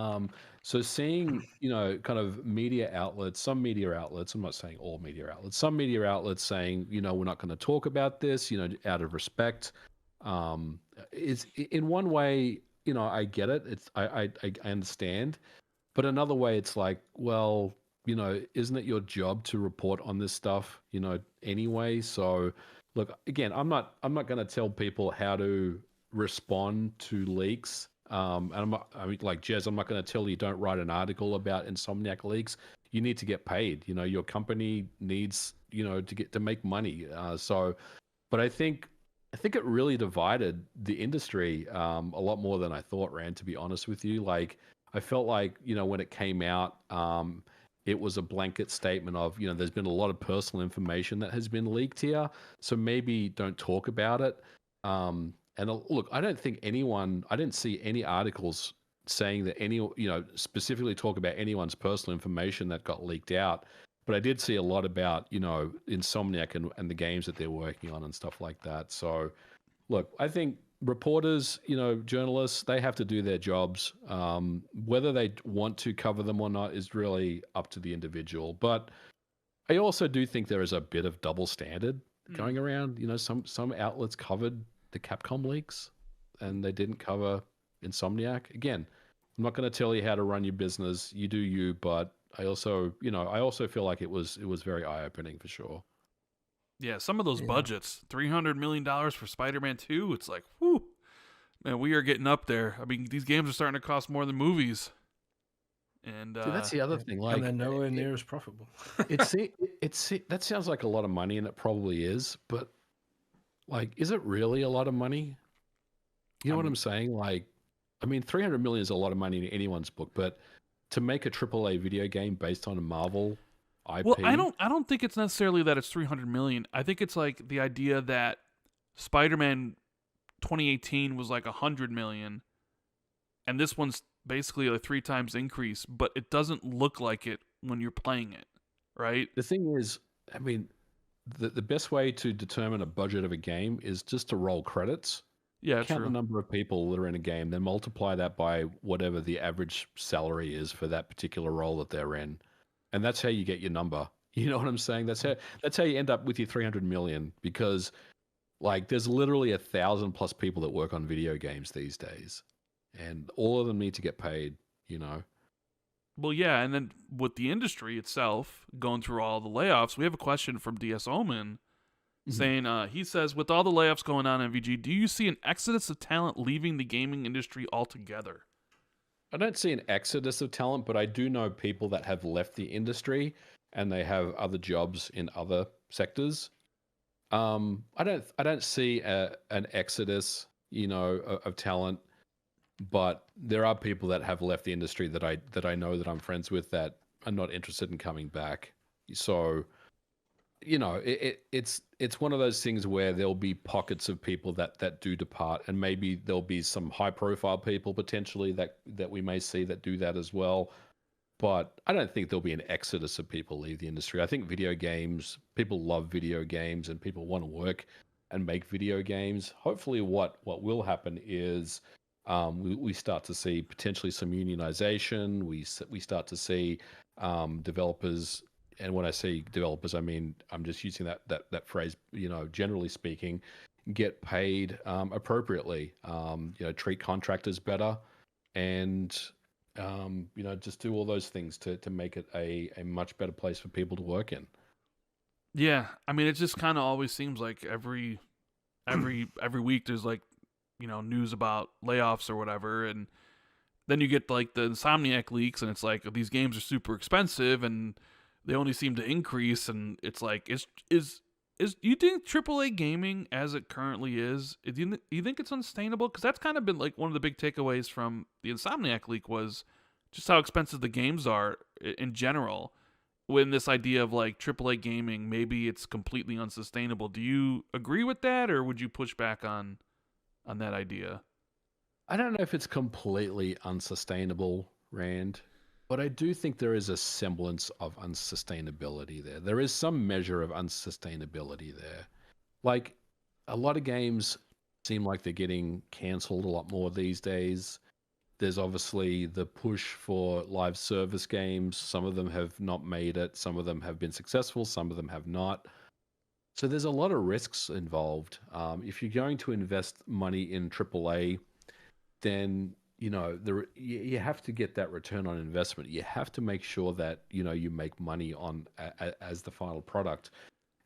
So seeing, kind of media outlets, some media outlets, I'm not saying all media outlets, some media outlets saying, we're not going to talk about this, out of respect, is in one way, I get it. It's I understand, but another way, it's like, well, isn't it your job to report on this stuff, anyway? So, look, again, I'm not going to tell people how to respond to leaks. And like Jez, I'm not going to tell you don't write an article about Insomniac leaks. You need to get paid. Your company needs, to make money. But I think it really divided the industry a lot more than I thought, Rand, to be honest with you. Like, I felt like, when it came out, it was a blanket statement of, there's been a lot of personal information that has been leaked here, so maybe don't talk about it. And look, I didn't see any articles saying that specifically talk about anyone's personal information that got leaked out. But I did see a lot about, Insomniac and the games that they're working on and stuff like that. So, look, I think reporters, journalists, they have to do their jobs. Whether they want to cover them or not is really up to the individual. But I also do think there is a bit of double standard going around. Some outlets covered the Capcom leaks and they didn't cover Insomniac. Again, I'm not going to tell you how to run your business. You do you, but I also feel like it was very eye-opening for sure. Yeah, some of those budgets, $300 million for Spider-Man 2, it's like, whew, man, we are getting up there. I mean, these games are starting to cost more than movies. And See, that's the other thing. and Like, they're nowhere near as profitable. that sounds like a lot of money, and it probably is. But like, is it really a lot of money? You know what I'm saying? Like, I mean, 300 million is a lot of money in anyone's book, but to make a AAA video game based on a Marvel IP, well, I don't think it's necessarily that it's 300 million. I think it's like the idea that Spider-Man 2018 was like 100 million, and this one's basically a 3 times increase, but it doesn't look like it when you're playing it, right? the thing is, I mean, the best way to determine a budget of a game is just to roll credits. Yeah, Count true. the number of people that are in a game, then multiply that by whatever the average salary is for that particular role that they're in, and that's how you get your number. You know what I'm saying? That's how you end up with your 300 million, because like there's literally 1,000+ people that work on video games these days, and all of them need to get paid. You know. Well, yeah, and then with the industry itself going through all the layoffs, we have a question from DS Omen saying, he says, with all the layoffs going on in MVG, do you see an exodus of talent leaving the gaming industry altogether? I don't see an exodus of talent, but I do know people that have left the industry and they have other jobs in other sectors. I don't see an exodus, of talent, but there are people that have left the industry that I know that I'm friends with that are not interested in coming back. So, it's one of those things where there'll be pockets of people that do depart, and maybe there'll be some high profile people potentially that we may see that do that as well. But I don't think there'll be an exodus of people leave the industry. I think people love video games, and people want to work and make video games. Hopefully what will happen is we start to see potentially some unionization. We start to see developers. And when I say developers, I mean, I'm just using that phrase, generally speaking, get paid appropriately, treat contractors better, and, just do all those things to make it a much better place for people to work in. Yeah, I mean, it just kind of always seems like every week there's like, news about layoffs or whatever, and then you get like the Insomniac leaks, and it's like these games are super expensive and they only seem to increase, and it's like, is you think AAA gaming as it currently is, do you think it's unsustainable? Because that's kind of been like one of the big takeaways from the Insomniac leak was just how expensive the games are in general. When this idea of like AAA gaming, maybe it's completely unsustainable. Do you agree with that, or would you push back on that idea? I don't know if it's completely unsustainable, Rand, but I do think there is a semblance of unsustainability there. There is some measure of unsustainability there. Like, a lot of games seem like they're getting cancelled a lot more these days. There's obviously the push for live service games. Some of them have not made it. Some of them have been successful. Some of them have not. So there's a lot of risks involved. If you're going to invest money in AAA, then you have to get that return on investment. You have to make sure that you make money on as the final product,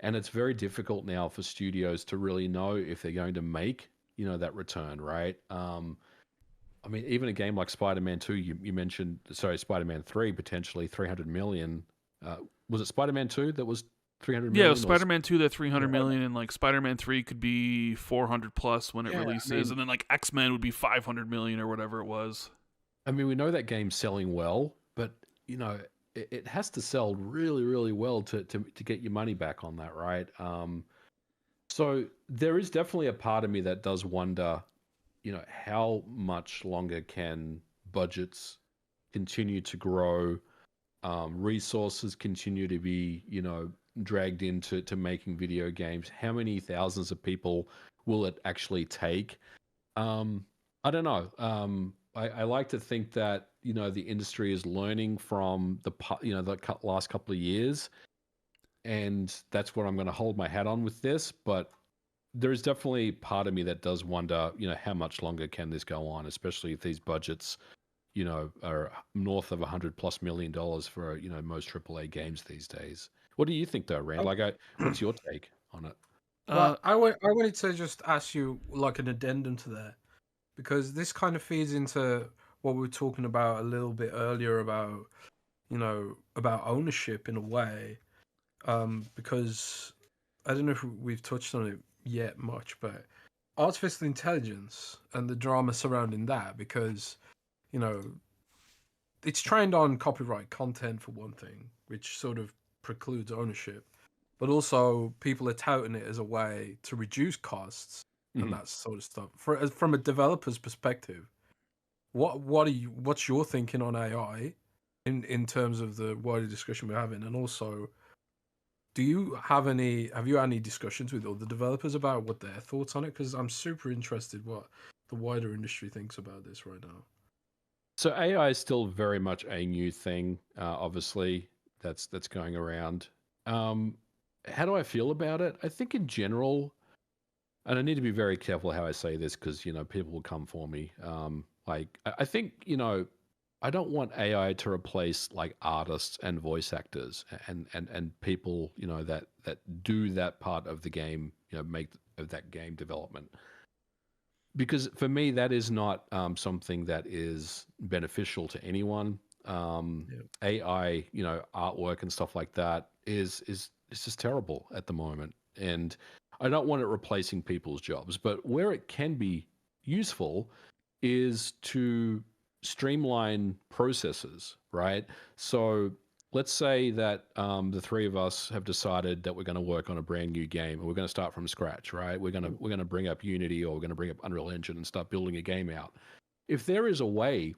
and it's very difficult now for studios to really know if they're going to make that return, right? I mean, even a game like Spider-Man 2, you mentioned, sorry, Spider-Man 3 potentially 300 million. Was it Spider-Man 2 that was 300 million? Yeah, Spider-Man 2 that 300 million, and like Spider-Man 3 could be 400 plus when it releases, and then like X-Men would be 500 million or whatever it was. I mean, we know that game's selling well, but it has to sell really, really well to get your money back on that, right? So there is definitely a part of me that does wonder, how much longer can budgets continue to grow, resources continue to be, dragged into making video games. How many thousands of people will it actually take? I don't know. I like to think that the industry is learning from the last couple of years, and that's what I'm going to hold my hat on with this. But there is definitely part of me that does wonder, how much longer can this go on, especially if these budgets, are north of $100+ million for most AAA games these days. What do you think, though, Rand? What's your take on it? Well, I wanted to just ask you like an addendum to that, because this kind of feeds into what we were talking about a little bit earlier about, about ownership in a way, because I don't know if we've touched on it yet much, but artificial intelligence and the drama surrounding that, because, you know, it's trained on copyright content for one thing, which sort of precludes ownership, but also people are touting it as a way to reduce costs and that sort of stuff. From a developer's perspective, what's your thinking on AI in terms of the wider discussion we're having, and also, have you had any discussions with other developers about what their thoughts on it? Because I'm super interested what the wider industry thinks about this right now. So AI is still very much a new thing, obviously, that's going around. How do I feel about it? I think in general, and I need to be very careful how I say this because, people will come for me. I think, I don't want AI to replace like artists and voice actors and people, that do that part of the game, make of that game development. Because for me, that is not something that is beneficial to anyone. AI, artwork and stuff like that is just terrible at the moment, and I don't want it replacing people's jobs. But where it can be useful is to streamline processes, right? So let's say that the three of us have decided that we're going to work on a brand new game, and we're going to start from scratch, right? We're going to bring up Unity, or we're going to bring up Unreal Engine and start building a game out. If there is a way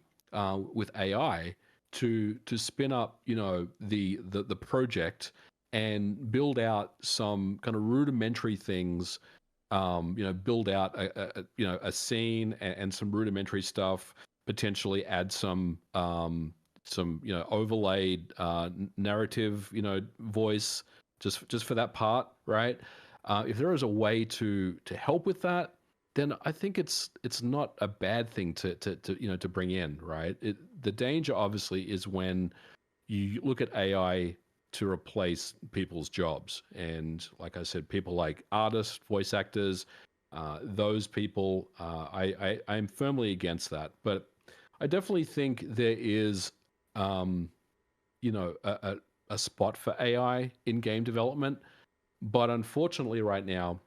with AI to spin up, the project and build out some kind of rudimentary things, build out a scene and some rudimentary stuff, potentially add some overlaid narrative, voice just for that part, right? If there is a way to help with that, then I think it's not a bad thing to bring in, right? The danger obviously is when you look at AI to replace people's jobs, and like I said, people like artists, voice actors, those people, I'm firmly against that. But I definitely think there is a spot for AI in game development. But unfortunately, right now,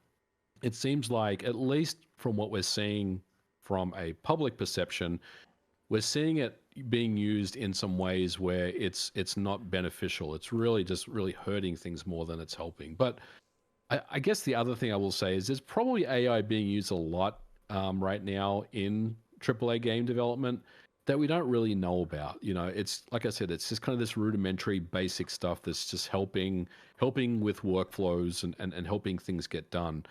it seems like, at least from what we're seeing from a public perception, we're seeing it being used in some ways where it's not beneficial. It's really just really hurting things more than it's helping. But I guess the other thing I will say is there's probably AI being used a lot right now in AAA game development that we don't really know about. It's like I said, it's just kind of this rudimentary basic stuff that's just helping with workflows and helping things get done.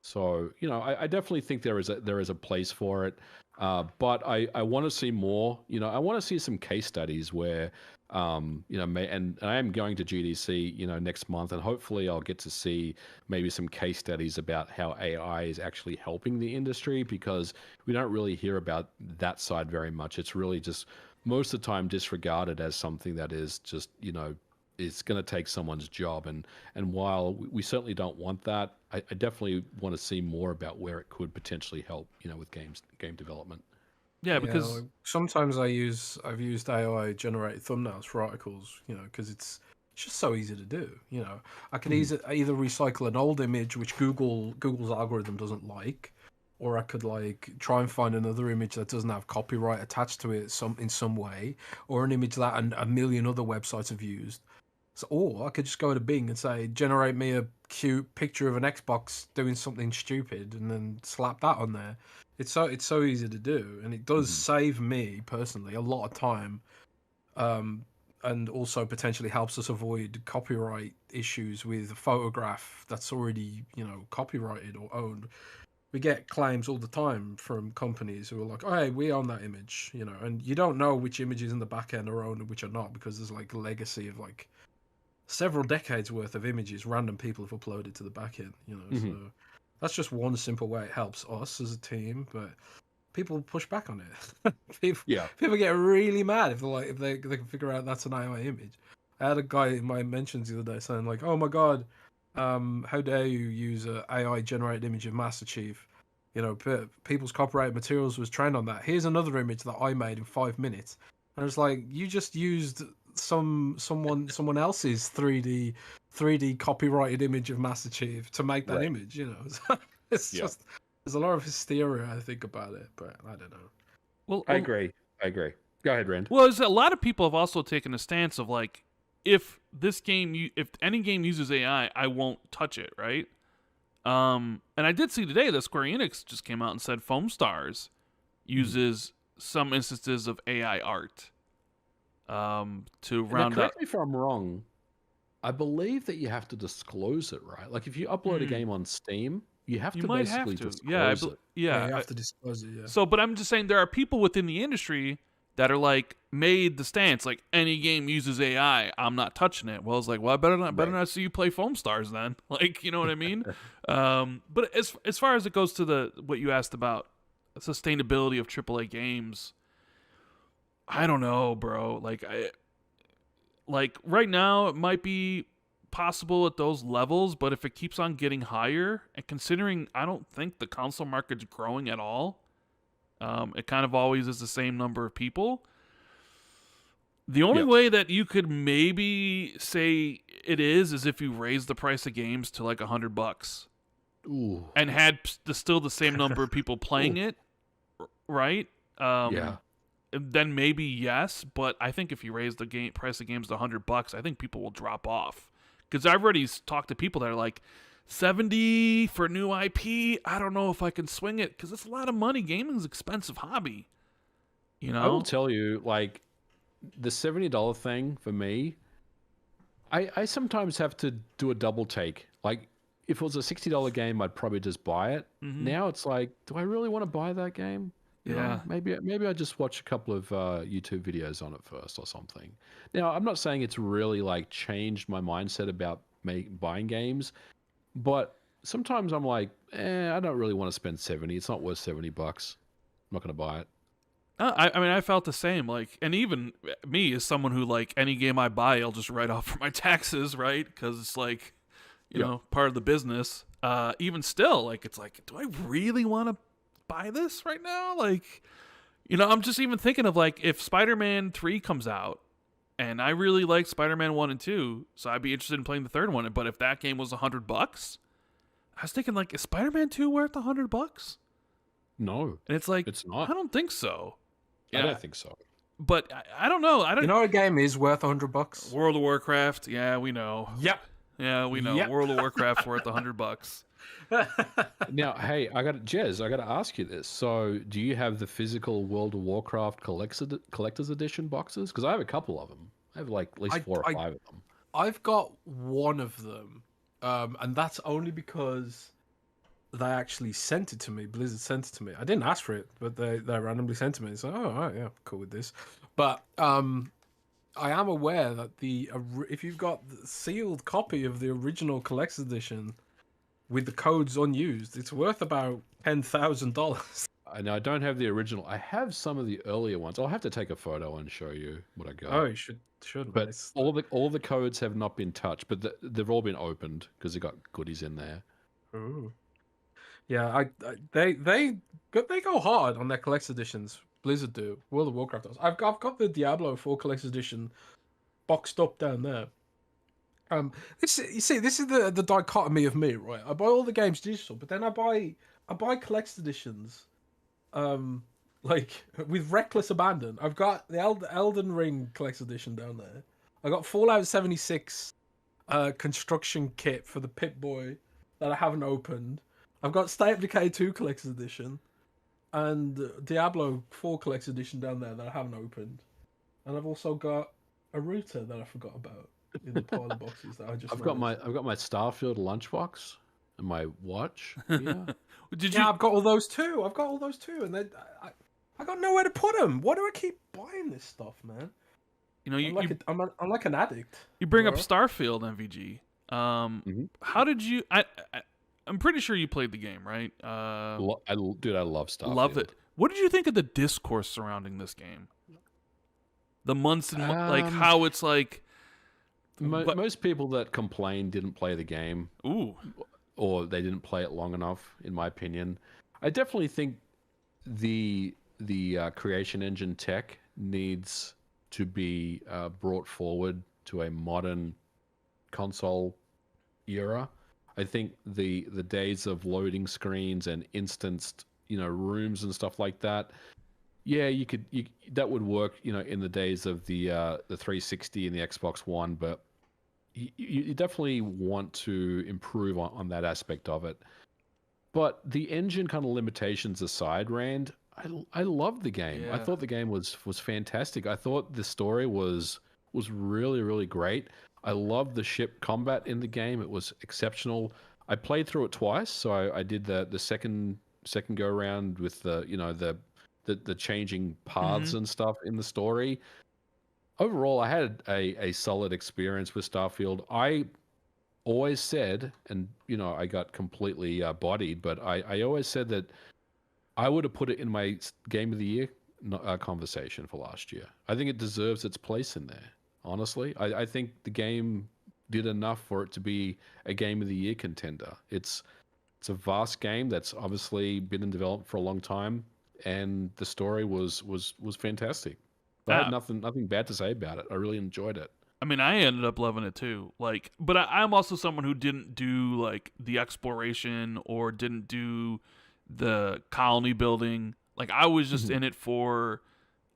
So I definitely think there is a place for it, but I want to see more. I want to see some case studies where and I am going to GDC next month, and hopefully I'll get to see maybe some case studies about how AI is actually helping the industry, because we don't really hear about that side very much. It's really just most of the time disregarded as something that is just it's going to take someone's job, and while we certainly don't want that, I definitely want to see more about where it could potentially help with game development. Yeah, because like, sometimes I've used AI generated thumbnails for articles, because it's just so easy to do. I could either recycle an old image which Google's algorithm doesn't like, or I could like try and find another image that doesn't have copyright attached to it in some way, or an image that a million other websites have used. So, or I could just go to Bing and say, generate me a cute picture of an Xbox doing something stupid, and then slap that on there. It's so easy to do, and it does save me personally a lot of time, and also potentially helps us avoid copyright issues with a photograph that's already copyrighted or owned. We get claims all the time from companies who are like, "Oh, hey, we own that image," and you don't know which images in the back end are owned and which are not, because there's like a legacy of like several decades worth of images random people have uploaded to the back end. So that's just one simple way it helps us as a team, but people push back on it. people get really mad if they can figure out that's an AI image. I had a guy in my mentions the other day saying like, "Oh my god, how dare you use a AI generated image of Master Chief?" you know, people's copyrighted materials was trained on that. Here's another image that I made in 5 minutes, and it's like you just used someone else's 3D copyrighted image of Master Chief to make that image. You know, it's just there's a lot of hysteria I think about it, but I don't know. Well, I agree. Go ahead, Rand. Well, a lot of people have also taken a stance of like, if any game uses AI, I won't touch it, right? And I did see today that Square Enix just came out and said Foam Stars uses some instances of AI art to round up. Correct me if I'm wrong. I believe that you have to disclose it, right? Like if you upload a game on Steam, you have to basically disclose it. Yeah, you have to disclose it. Yeah. So, but I'm just saying there are people within the industry that are like made the stance like any game uses AI, I'm not touching it. Well, it's like, well, I better not see you play Foam Stars then. Like, you know what I mean? But as far as it goes to what you asked about sustainability of AAA games, I don't know, bro. Like right now it might be possible at those levels, but if it keeps on getting higher, and considering I don't think the console market's growing at all, it kind of always is the same number of people. The only way that you could maybe say it is if you raise the price of games to like $100, and had still the same number of people playing it, right? Then maybe yes, but I think if you raise the price of games to $100, I think people will drop off. Because I've already talked to people that are like, 70 for new IP, I don't know if I can swing it, because it's a lot of money. Gaming's an expensive hobby. You know? I will tell you, like, the $70 thing for me, I sometimes have to do a double take. Like, if it was a $60 game, I'd probably just buy it. Now it's like, do I really want to buy that game? You know, maybe I just watch a couple of YouTube videos on it first or something. Now, I'm not saying it's really like changed my mindset about buying games, but sometimes I'm like, I don't really want to spend 70. It's not worth $70. I'm not going to buy it. I mean, I felt the same. Like, and even me as someone who like any game I buy, I'll just write off for my taxes, right? Because it's like, you know, part of the business. Even still, like, it's like, do I really want to buy this right now? Like, you know, I'm just even thinking of like if Spider-Man 3 comes out, and I really like Spider-Man 1 and 2, so I'd be interested in playing the third one. But if that game was $100, I was thinking like, is Spider-Man 2 worth $100? No, and it's like, it's not. I don't think so. I don't think so. But I don't know. I don't. You know, a game is worth $100. World of Warcraft. Yeah, we know. Yep. Yeah, we know. World of Warcraft's worth $100. Now, hey, Jez, I got to ask you this. So, do you have the physical World of Warcraft collector's edition boxes? Because I have a couple of them. I have like at least 4 or 5 of them. I've got one of them, and that's only because they actually sent it to me. Blizzard sent it to me. I didn't ask for it, but they randomly sent it to me. So, oh, all right, yeah, cool with this. But I am aware that if you've got the sealed copy of the original collector's edition with the codes unused, it's worth about $10,000. I don't have the original. I have some of the earlier ones. I'll have to take a photo and show you what I got. Oh, you should. But all the codes have not been touched, but they've all been opened because they've got goodies in there. Ooh. Yeah, they go hard on their collector's editions. Blizzard do. World of Warcraft does. I've got the Diablo 4 collector's edition boxed up down there. This is the dichotomy of me, right? I buy all the games digital, but then I buy collector's editions, like with reckless abandon. I've got the Elden Ring collector's edition down there. I got Fallout 76 construction kit for the Pip-Boy that I haven't opened. I've got State of Decay 2 collector's edition, and Diablo 4 collector's edition down there that I haven't opened, and I've also got a router that I forgot about in the pile of boxes that I just. I've got my Starfield lunchbox and my watch. Yeah. I've got all those too. And then I got nowhere to put them. Why do I keep buying this stuff, man? You know, I'm like an addict. You bring up Starfield, MVG. How did you? I'm pretty sure you played the game, right? I love Starfield. Love it. What did you think of the discourse surrounding this game? The months and like how it's like. Most people that complain didn't play the game. Ooh. Or they didn't play it long enough, in my opinion. I definitely think the creation engine tech needs to be brought forward to a modern console era. I think the days of loading screens and instanced, rooms and stuff like that. Yeah, that would work, in the days of the 360 and the Xbox One, but you definitely want to improve on that aspect of it. But the engine kind of limitations aside, Rand, I loved the game. I Yeah. thought the game was fantastic. I thought the story was really, really great. I loved the ship combat in the game. It was exceptional. I played through it twice, so I did the second go around with the changing paths and stuff in the story. Overall, I had a solid experience with Starfield. I always said, and I got completely bodied, but I always said that I would have put it in my Game of the Year conversation for last year. I think it deserves its place in there. Honestly, I think the game did enough for it to be a Game of the Year contender. It's a vast game that's obviously been in development for a long time, and the story was fantastic. I had nothing bad to say about it. I really enjoyed it. I mean, I ended up loving it too. But I'm also someone who didn't do the exploration or didn't do the colony building. I was just in it for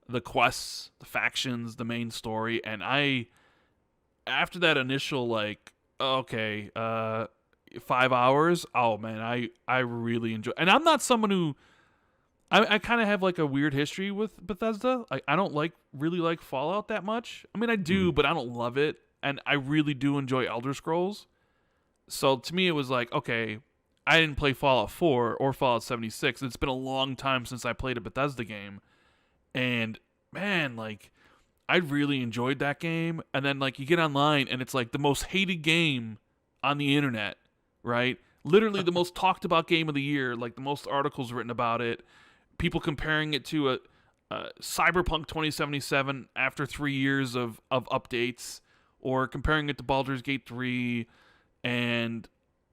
the quests, the factions, the main story, and after that initial 5 hours, oh man, I really enjoy. And I'm not someone who I kind of have a weird history with Bethesda. I don't really like Fallout that much. I mean, I do, but I don't love it. And I really do enjoy Elder Scrolls. So to me, it was okay, I didn't play Fallout 4 or Fallout 76. It's been a long time since I played a Bethesda game. And man, I really enjoyed that game. And then you get online and it's the most hated game on the internet, right? Literally the most talked about game of the year, the most articles written about it. People comparing it to a Cyberpunk 2077 after 3 years of updates, or comparing it to Baldur's Gate 3 and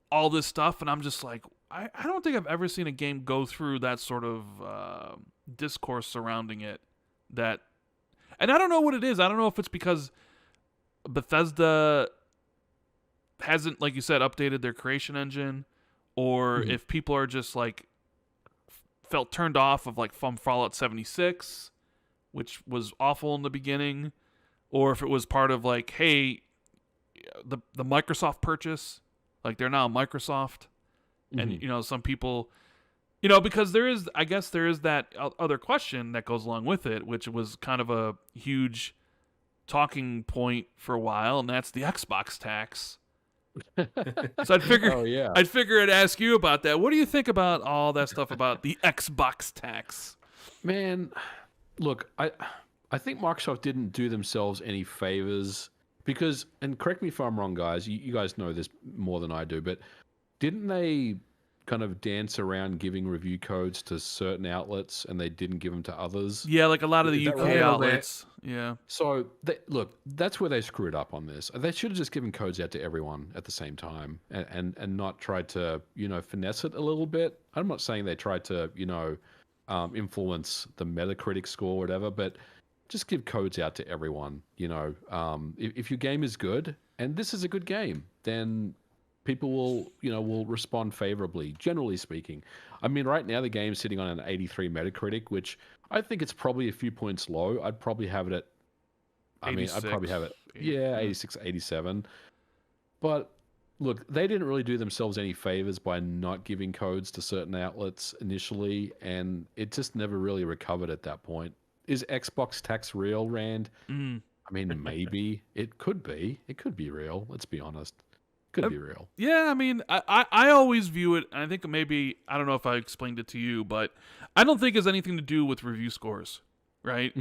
all this stuff. And I'm just I don't think I've ever seen a game go through that sort of discourse surrounding it. And I don't know what it is. I don't know if it's because Bethesda hasn't, like you said, updated their creation engine, or if people are just felt turned off of from Fallout 76, which was awful in the beginning, or if it was part of hey, the Microsoft purchase, they're now Microsoft, and some people, because I guess there is that other question that goes along with it, which was kind of a huge talking point for a while, and that's the Xbox tax. So I'd figure I'd ask you about that. What do you think about all that stuff about the Xbox tax? Man, look, I think Microsoft didn't do themselves any favors because, and correct me if I'm wrong, guys, you guys know this more than I do, but didn't they kind of dance around giving review codes to certain outlets and they didn't give them to others? Yeah, a lot of the UK right? outlets. Yeah. So, look, that's where they screwed up on this. They should have just given codes out to everyone at the same time and not tried to, finesse it a little bit. I'm not saying they tried to, influence the Metacritic score or whatever, but just give codes out to everyone. If your game is good, and this is a good game, then people will respond favorably, generally speaking. I mean, right now the game's sitting on an 83 Metacritic, which I think it's probably a few points low. I'd probably have it at, 86, 87. But look, they didn't really do themselves any favors by not giving codes to certain outlets initially, and it just never really recovered at that point. Is Xbox tax real, Rand? I mean, maybe. It could be. It could be real, let's be honest. Could be real. Yeah, I mean, I always view it, and I think maybe, I don't know if I explained it to you, but I don't think it has anything to do with review scores, right?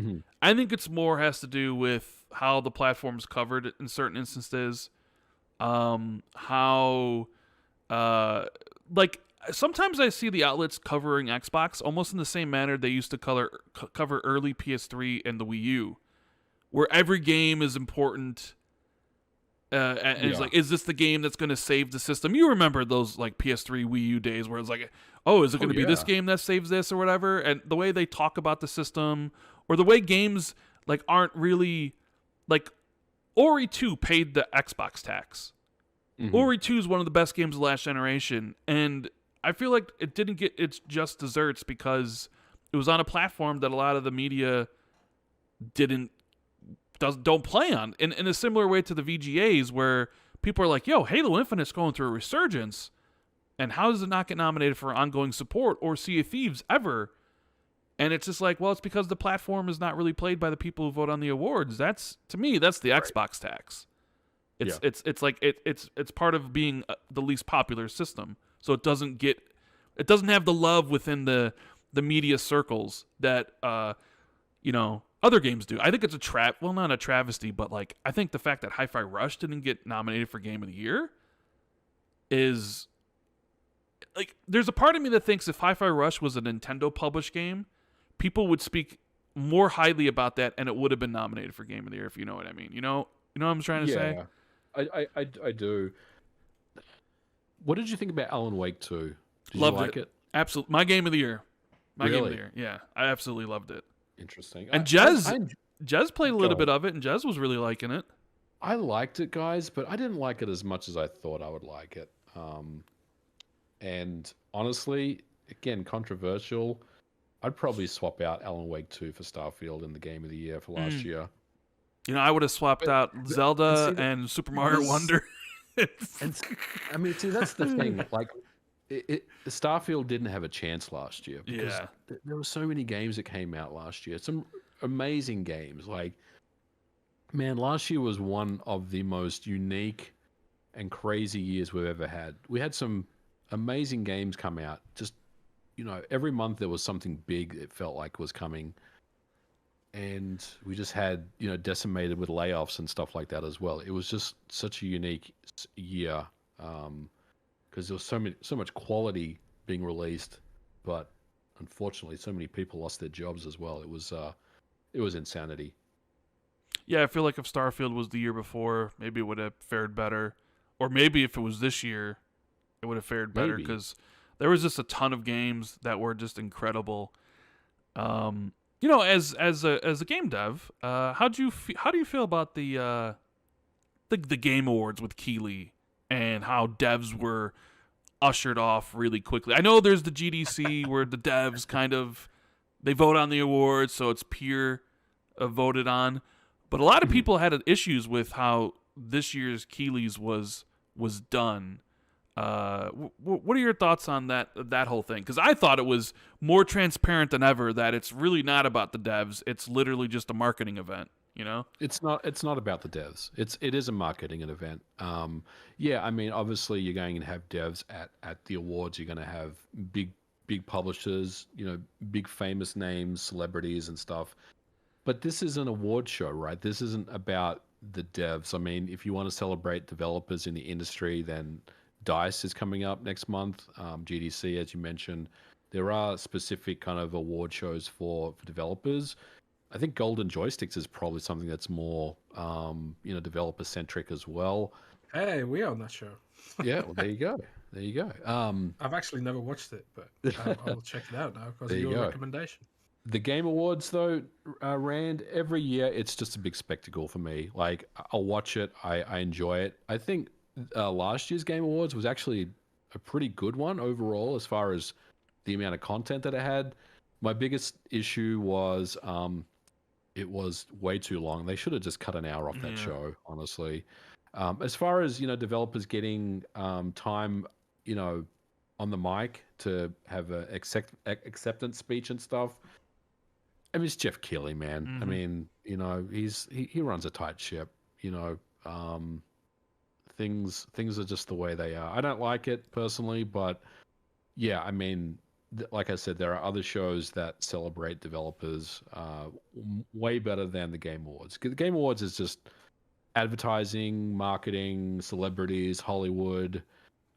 I think it's more has to do with how the platform's covered in certain instances, how, sometimes I see the outlets covering Xbox almost in the same manner they used to cover early PS3 and the Wii U, where every game is important and it's like, is this the game that's going to save the system? You remember those like PS3, Wii U days where it's like, oh, is it going to be this game that saves this or whatever? And the way they talk about the system, or the way games like aren't really like Ori 2 paid the Xbox tax. Ori 2 is one of the best games of the last generation, and I feel like it didn't get its just desserts because it was on a platform that a lot of the media don't play on. In a similar way to the VGAs, where people are like, yo, Halo Infinite's going through a resurgence, and how does it not get nominated for ongoing support or Sea of Thieves ever? And it's just like, well, it's because the platform is not really played by the people who vote on the awards. That's, to me, that's the Xbox tax. It's like it's part of being the least popular system, so it doesn't have the love within the media circles that other games do. I think it's not a travesty, but like I think the fact that Hi-Fi Rush didn't get nominated for Game of the Year is like, there's a part of me that thinks if Hi-Fi Rush was a Nintendo published game, people would speak more highly about that, and it would have been nominated for Game of the Year, if you know what I mean. You know what I'm trying to say? I do. What did you think about Alan Wake 2? Did Loved you like it? Absolutely. My game of the year. Game of the Really? year. Yeah, I absolutely loved it. Interesting. And Jez played a little bit of it, and Jez was really liking it. I liked it, guys, but I didn't like it as much as I thought I would like it. And honestly, again, controversial, I'd probably swap out Alan Wake 2 for Starfield in the Game of the Year for last year. You know, I would have swapped out Zelda and Super Mario Wonder. And I mean, see, that's the thing. Like, Starfield didn't have a chance last year because there were so many games that came out last year. Some amazing games. Like, man, last year was one of the most unique and crazy years we've ever had. We had some amazing games come out. Just, every month there was something big it felt like was coming. And we just had, decimated with layoffs and stuff like that as well. It was just such a unique year because there was so much quality being released, but unfortunately, so many people lost their jobs as well. It was insanity. Yeah, I feel like if Starfield was the year before, maybe it would have fared better, or maybe if it was this year, it would have fared better because there was just a ton of games that were just incredible. As a game dev, how do you feel about the Game Awards with Keighley and how devs were ushered off really quickly? I know there's the GDC where the devs they vote on the awards, so it's peer voted on, but a lot of people had issues with how this year's Keighley's was done. What are your thoughts on that whole thing? Because I thought it was more transparent than ever that it's really not about the devs. It's literally just a marketing event. It's not about the devs. It is a marketing event. I mean, obviously you're going to have devs at the awards. You're going to have big publishers, big famous names, celebrities and stuff. But this is an award show, right? This isn't about the devs. I mean, if you want to celebrate developers in the industry, then DICE is coming up next month. GDC, as you mentioned, there are specific kind of award shows for developers. I think Golden Joysticks is probably something that's more, developer centric as well. Hey, we are on that show. Yeah, well, there you go. I've actually never watched it, but I'll check it out now because of your recommendation. The Game Awards, though, Rand, every year it's just a big spectacle for me. Like, I'll watch it. I enjoy it. I think last year's Game Awards was actually a pretty good one overall as far as the amount of content that it had. My biggest issue was it was way too long. They should have just cut an hour off that show, honestly. As far as, developers getting time, on the mic to have a acceptance speech and stuff. I mean, it's Jeff Keighley, man. Mm-hmm. I mean, he runs a tight ship, things are just the way they are. I don't like it personally, but yeah, I mean, like I said, there are other shows that celebrate developers way better than the Game Awards. The Game Awards is just advertising, marketing, celebrities, Hollywood,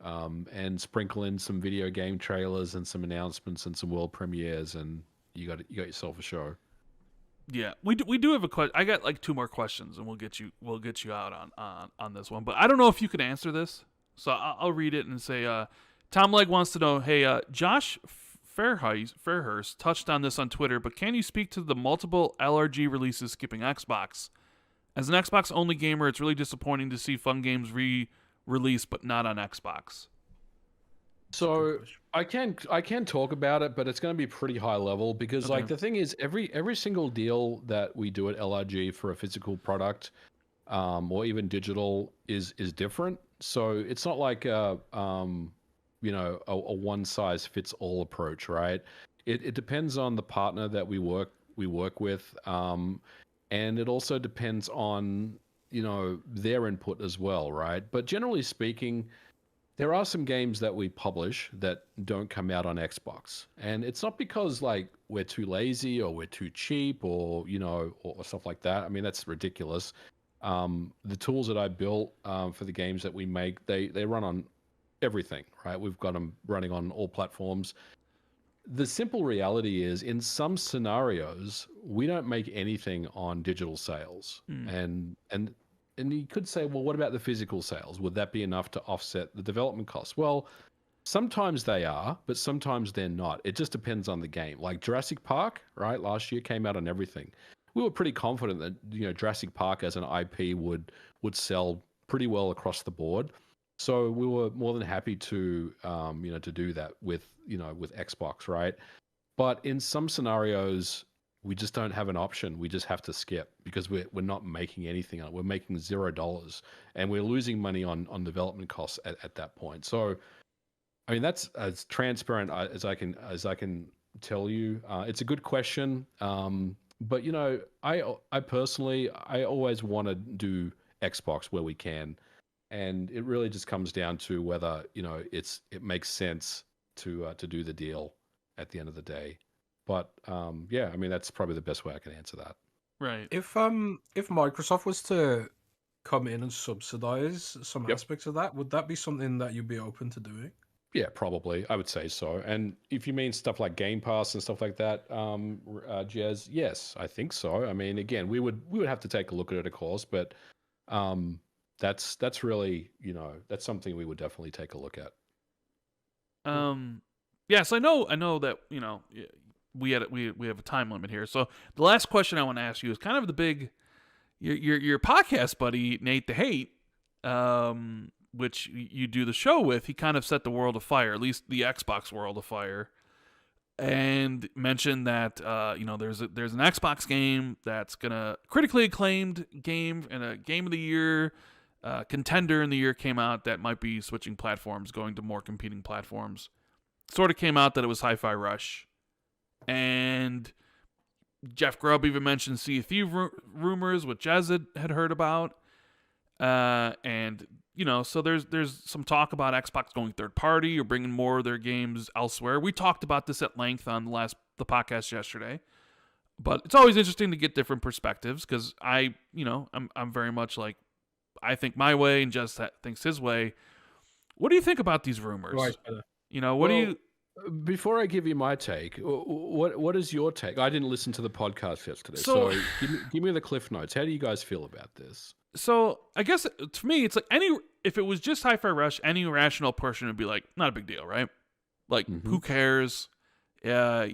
and sprinkle in some video game trailers and some announcements and some world premieres, and you got yourself a show. Yeah, we do have a question. I got like 2 more questions, and we'll get you out on this one. But I don't know if you can answer this, so I'll read it and say, Tom Legg wants to know, hey, Josh Fairhurst touched on this on Twitter, but can you speak to the multiple LRG releases skipping Xbox? As an Xbox only gamer, it's really disappointing to see fun games re-released but not on Xbox. So I can talk about it, but it's going to be pretty high level because like the thing is every single deal that we do at LRG for a physical product, or even digital is different. So it's not like a one size fits all approach, right? It depends on the partner that we work with, and it also depends on their input as well, right? But generally speaking, there are some games that we publish that don't come out on Xbox. And it's not because like we're too lazy or we're too cheap or stuff like that. I mean, that's ridiculous. The tools that I built for the games that we make, they run on everything, right? We've got them running on all platforms. The simple reality is in some scenarios, we don't make anything on digital sales. And you could say, well, what about the physical sales? Would that be enough to offset the development costs? Well, sometimes they are, but sometimes they're not. It just depends on the game. Like Jurassic Park, right? Last year came out on everything. We were pretty confident that Jurassic Park as an IP would sell pretty well across the board. So we were more than happy to to do that with Xbox, right? But in some scenarios, we just don't have an option. We just have to skip because we're not making anything on it. We're making $0, and we're losing money on development costs at that point. So, I mean, that's as transparent as I can tell you. It's a good question, but I personally always want to do Xbox where we can, and it really just comes down to whether it makes sense to do the deal at the end of the day. But yeah, I mean that's probably the best way I can answer that. Right. If Microsoft was to come in and subsidize some aspects of that, would that be something that you'd be open to doing? Yeah, probably. I would say so. And if you mean stuff like Game Pass and stuff like that, Jez, yes, I think so. I mean, again, we would have to take a look at it, of course, but that's really that's something we would definitely take a look at. Yes, I know that we have a time limit here. So the last question I want to ask you is kind of the big, your podcast buddy Nate the Hate, which you do the show with. He kind of set the world afire, at least the Xbox world afire, and mentioned that there's an Xbox game that's gonna critically acclaimed game and a game of the year contender in the year came out that might be switching platforms, going to more competing platforms. Sort of came out that it was Hi-Fi Rush. And Jeff Grubb even mentioned Sea of Thieves rumors, which Jez had heard about. And, so there's some talk about Xbox going third party or bringing more of their games elsewhere. We talked about this at length on the podcast yesterday. But it's always interesting to get different perspectives because I'm very much like, I think my way and Jez thinks his way. What do you think about these rumors? Right. What do you... Before I give you my take, what is your take? I didn't listen to the podcast yesterday, so give me the cliff notes. How do you guys feel about this? So I guess to me, it's like if it was just Hi-Fi Rush, any rational person would be like, not a big deal, right? Like, who cares? So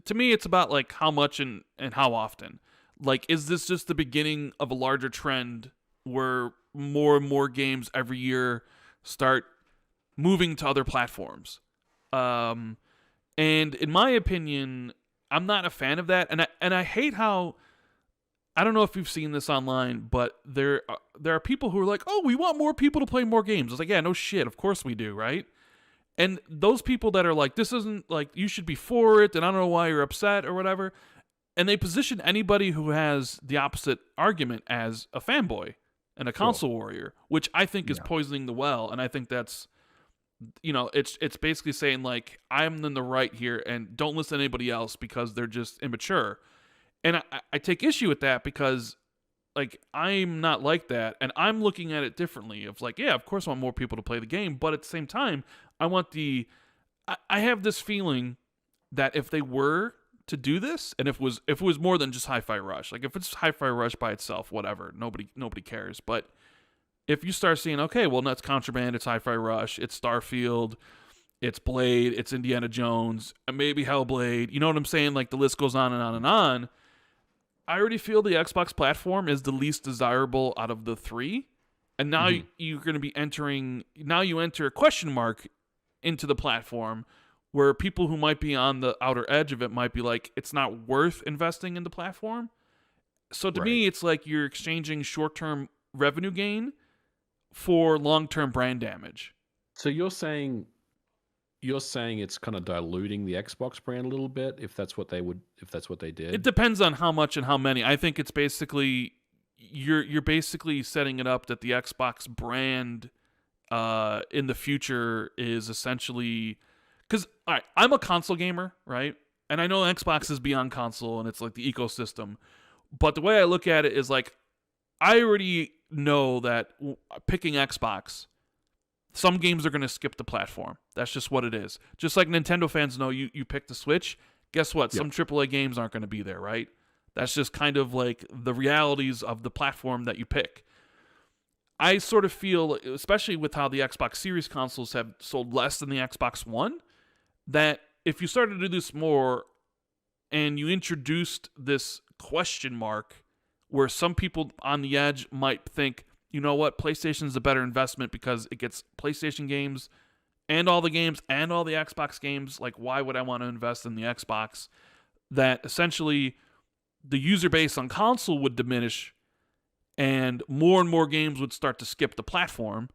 to me, it's about like how much and how often. Like, is this just the beginning of a larger trend where more and more games every year start moving to other platforms? And in my opinion, I'm not a fan of that. And I hate how, I don't know if you've seen this online, but there are people who are like, oh, we want more people to play more games. It's like, yeah, no shit. Of course we do, right? And those people that are like, this isn't like, you should be for it, and I don't know why you're upset or whatever. And they position anybody who has the opposite argument as a fanboy and a console warrior, which I think is poisoning the well. And I think that's, it's basically saying like, I'm in the right here and don't listen to anybody else because they're just immature. And I take issue with that because like, I'm not like that. And I'm looking at it differently of like, yeah, of course I want more people to play the game. But at the same time, I have this feeling that if they were to do this, and if it was more than just Hi-Fi Rush, like if it's Hi-Fi Rush by itself, whatever, nobody cares. But if you start seeing, okay, well, that's Contraband, it's Hi-Fi Rush, it's Starfield, it's Blade, it's Indiana Jones, and maybe Hellblade, you know what I'm saying? Like the list goes on and on and on. I already feel the Xbox platform is the least desirable out of the three, and now you're going to be you enter a question mark into the platform, where people who might be on the outer edge of it might be like, it's not worth investing in the platform. So to me, it's like you're exchanging short-term revenue gain for long-term brand damage. So you're saying it's kind of diluting the Xbox brand a little bit if that's what they did. It depends on how much and how many. I think it's basically you're basically setting it up that the Xbox brand in the future is essentially, because all right, I'm a console gamer, right? And I know Xbox is beyond console and it's like the ecosystem. But the way I look at it is like, I already know that picking Xbox, some games are going to skip the platform. That's just what it is. Just like Nintendo fans know you pick the Switch, guess what? Some AAA games aren't going to be there, right? That's just kind of like the realities of the platform that you pick. I sort of feel, especially with how the Xbox Series consoles have sold less than the Xbox One, that if you started to do this more and you introduced this question mark where some people on the edge might think, you know what, PlayStation's a better investment because it gets PlayStation games and all the Xbox games, like why would I want to invest in the Xbox? That essentially the user base on console would diminish and more games would start to skip the platform,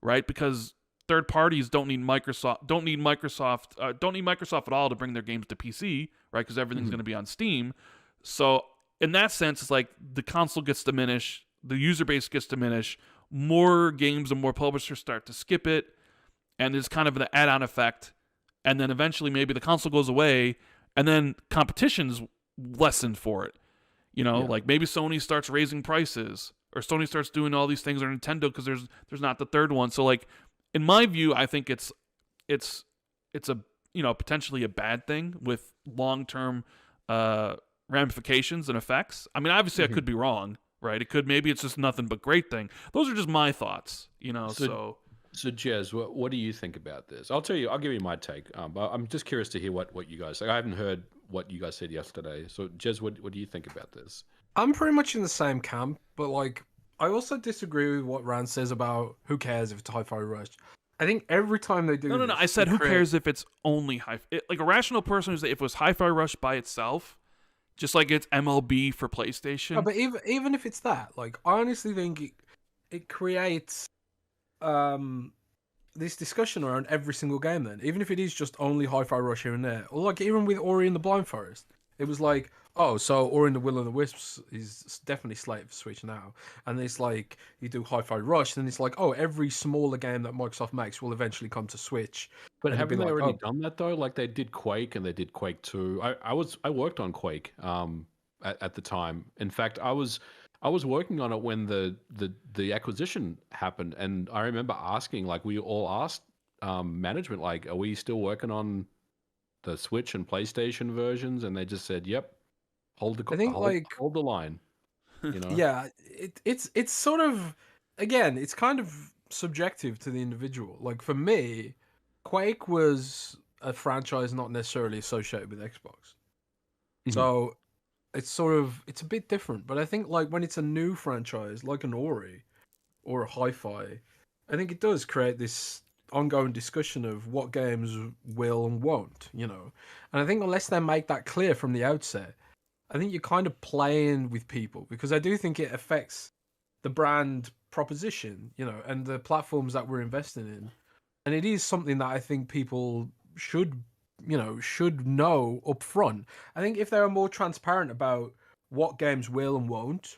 right? Because third parties don't need Microsoft at all to bring their games to PC, right? Because everything's going to be on Steam. So in that sense, it's like the console gets diminished, the user base gets diminished, more games and more publishers start to skip it, and there's kind of an add-on effect. And then eventually maybe the console goes away, and then competition's lessened for it. You know, like maybe Sony starts raising prices, or Sony starts doing all these things, or Nintendo, because there's not the third one. So like, in my view, I think it's a, you know, potentially a bad thing with long-term ramifications and effects. I mean, obviously I could be wrong, right? Maybe it's just nothing but great thing. Those are just my thoughts, you know. So Jez, what do you think about this? I'll give you my take. But I'm just curious to hear what you guys, like, I haven't heard what you guys said yesterday. So Jez, what do you think about this? I'm pretty much in the same camp, but like, I also disagree with what Rand says about who cares if it's Hi-Fi Rush. I think every time they do No. I said who cares if it's only like a rational person who's if it was Hi-Fi Rush by itself, just like it's MLB for PlayStation. No, but even if it's that, like, I honestly think it creates this discussion around every single game. Then, even if it is just only Hi-Fi Rush here and there, or like even with Ori and the Blind Forest, it was like, oh, so Ori and the Will of the Wisps is definitely slated for Switch now, and it's like you do Hi-Fi Rush, then it's like, oh, every smaller game that Microsoft makes will eventually come to Switch. But haven't they already done that though? Like they did Quake and they did Quake 2. I worked on Quake at the time. In fact, I was working on it when the acquisition happened, and I remember asking, like, we all asked management, like, are we still working on the Switch and PlayStation versions? And they just said, yep, hold the line. You know? Yeah, it's sort of, again, it's kind of subjective to the individual. Like for me, Quake was a franchise not necessarily associated with Xbox, so it's a bit different. But I think like when it's a new franchise, like an Ori or a Hi-Fi, I think it does create this ongoing discussion of what games will and won't, you know. And I think unless they make that clear from the outset, I think you're kind of playing with people, because I do think it affects the brand proposition, you know, and the platforms that we're investing in. And it is something that I think people should know up front. I think if they were more transparent about what games will and won't,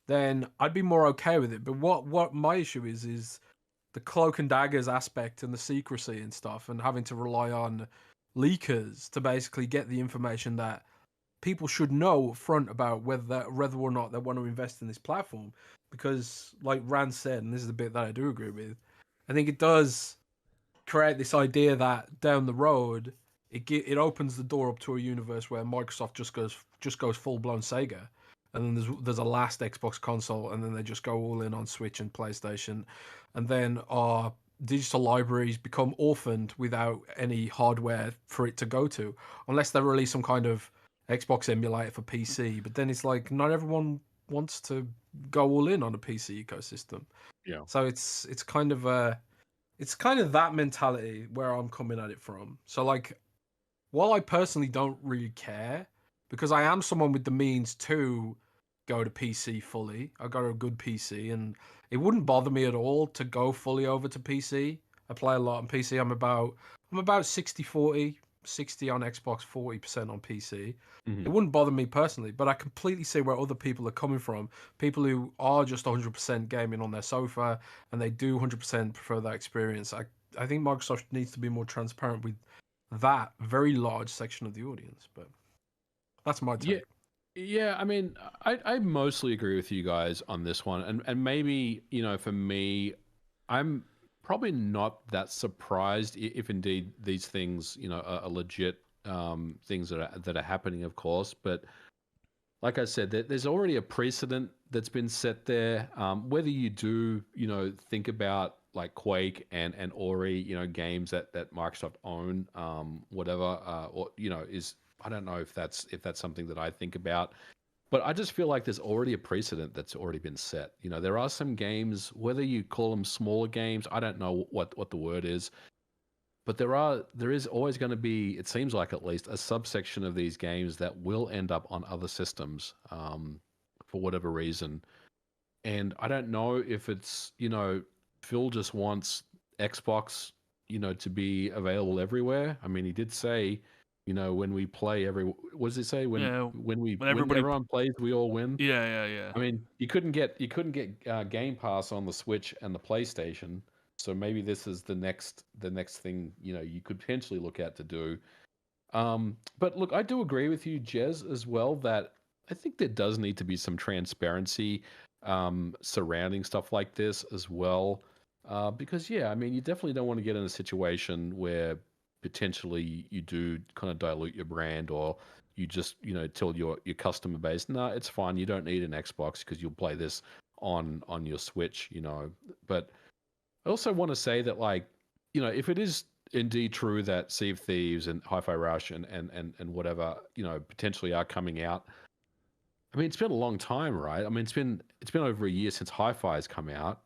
then I'd be more okay with it. But what my issue is the cloak and daggers aspect and the secrecy and stuff, and having to rely on leakers to basically get the information that people should know up front about whether or not they want to invest in this platform. Because like Rand said, and this is the bit that I do agree with, I think it does create this idea that down the road it opens the door up to a universe where Microsoft just goes full blown Sega, and then there's a last Xbox console, and then they just go all in on Switch and PlayStation, and then our digital libraries become orphaned without any hardware for it to go to, unless they release some kind of Xbox emulator for PC. But then it's like not everyone wants to go all in on a PC ecosystem. Yeah. So it's kind of that mentality where I'm coming at it from. So like, while I personally don't really care, because I am someone with the means to go to PC fully, I got a good PC, and it wouldn't bother me at all to go fully over to PC. I play a lot on PC. I'm about 60-40, 60 on Xbox, 40% on PC. It wouldn't bother me personally, but I completely see where other people are coming from. People who are just 100% gaming on their sofa, and they do 100% prefer that experience. I think Microsoft needs to be more transparent with that very large section of the audience, but that's my take. Yeah, I mean, I mostly agree with you guys on this one, and maybe, you know, for me, I'm probably not that surprised if indeed these things, you know, are legit things that are happening, of course. But like I said, there's already a precedent that's been set there. Whether you do, you know, think about like Quake and Ori, you know, games that Microsoft own, whatever, or you know, I don't know if that's something that I think about, but I just feel like there's already a precedent that's already been set. You know, there are some games, whether you call them smaller games, I don't know what the word is, but there is always going to be, it seems like at least, a subsection of these games that will end up on other systems for whatever reason. And I don't know if it's, you know, Phil just wants Xbox, you know, to be available everywhere. I mean, he did say, you know, when we play what does it say? When everyone plays, we all win. Yeah. I mean, you couldn't get Game Pass on the Switch and the PlayStation, so maybe this is the next thing, you know, you could potentially look at to do. But look, I do agree with you, Jez, as well, that I think there does need to be some transparency surrounding stuff like this as well. Because yeah, I mean, you definitely don't want to get in a situation where potentially you do kind of dilute your brand, or you just, you know, tell your customer base, no, it's fine, you don't need an Xbox because you'll play this on your Switch, you know. But I also want to say that, like, you know, if it is indeed true that Sea of Thieves and Hi-Fi Rush and whatever, you know, potentially are coming out, I mean, it's been a long time, right? I mean, it's been over a year since Hi-Fi has come out.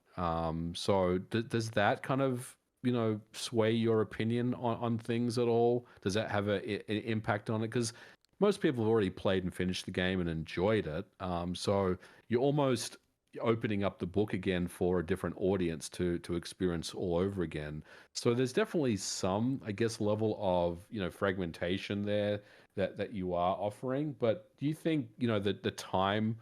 So does that kind of, you know, sway your opinion on things at all? Does that have an impact on it? Because most people have already played and finished the game and enjoyed it. So you're almost opening up the book again for a different audience to experience all over again. So there's definitely some, I guess, level of, you know, fragmentation there that you are offering. But do you think, you know, that the time,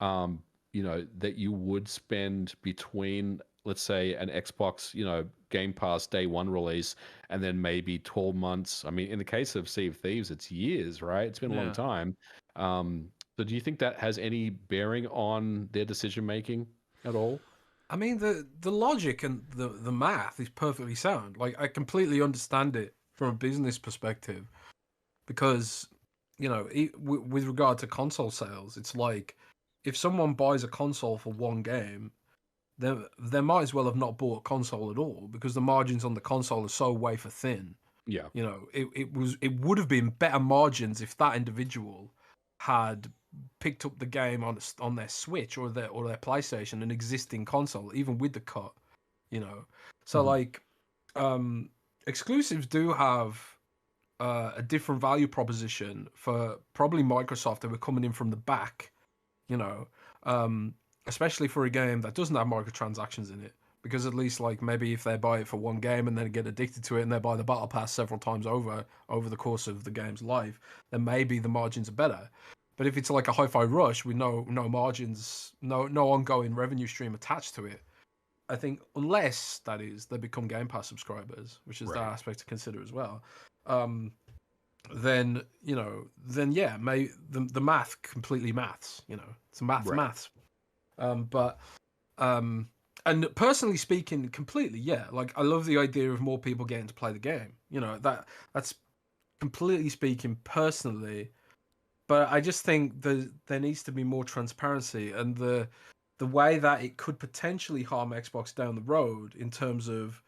you know, that you would spend between, let's say, an Xbox, you know, Game Pass day one release, and then maybe 12 months. I mean, in the case of Sea of Thieves, it's years, right? It's been a long time. So do you think that has any bearing on their decision making at all? I mean, the logic and the math is perfectly sound. Like, I completely understand it from a business perspective, because, you know, with regard to console sales, it's like, if someone buys a console for one game, they might as well have not bought a console at all, because the margins on the console are so wafer thin. Yeah. You know, it would have been better margins if that individual had picked up the game on their Switch or their PlayStation, an existing console, even with the cut. You know, so like, exclusives do have a different value proposition for probably Microsoft, that were coming in from the back. You know, especially for a game that doesn't have microtransactions in it. Because at least, like, maybe if they buy it for one game and then get addicted to it, and they buy the battle pass several times over the course of the game's life, then maybe the margins are better. But if it's like a Hi-Fi Rush with no margins, no ongoing revenue stream attached to it, I think, unless that is they become Game Pass subscribers, which is that aspect to consider as well, then, you know, yeah, the math completely maths. You know, it's maths. And personally speaking, completely, yeah. Like, I love the idea of more people getting to play the game. You know, that's completely speaking, personally, but I just think there needs to be more transparency, and the way that it could potentially harm Xbox down the road in terms of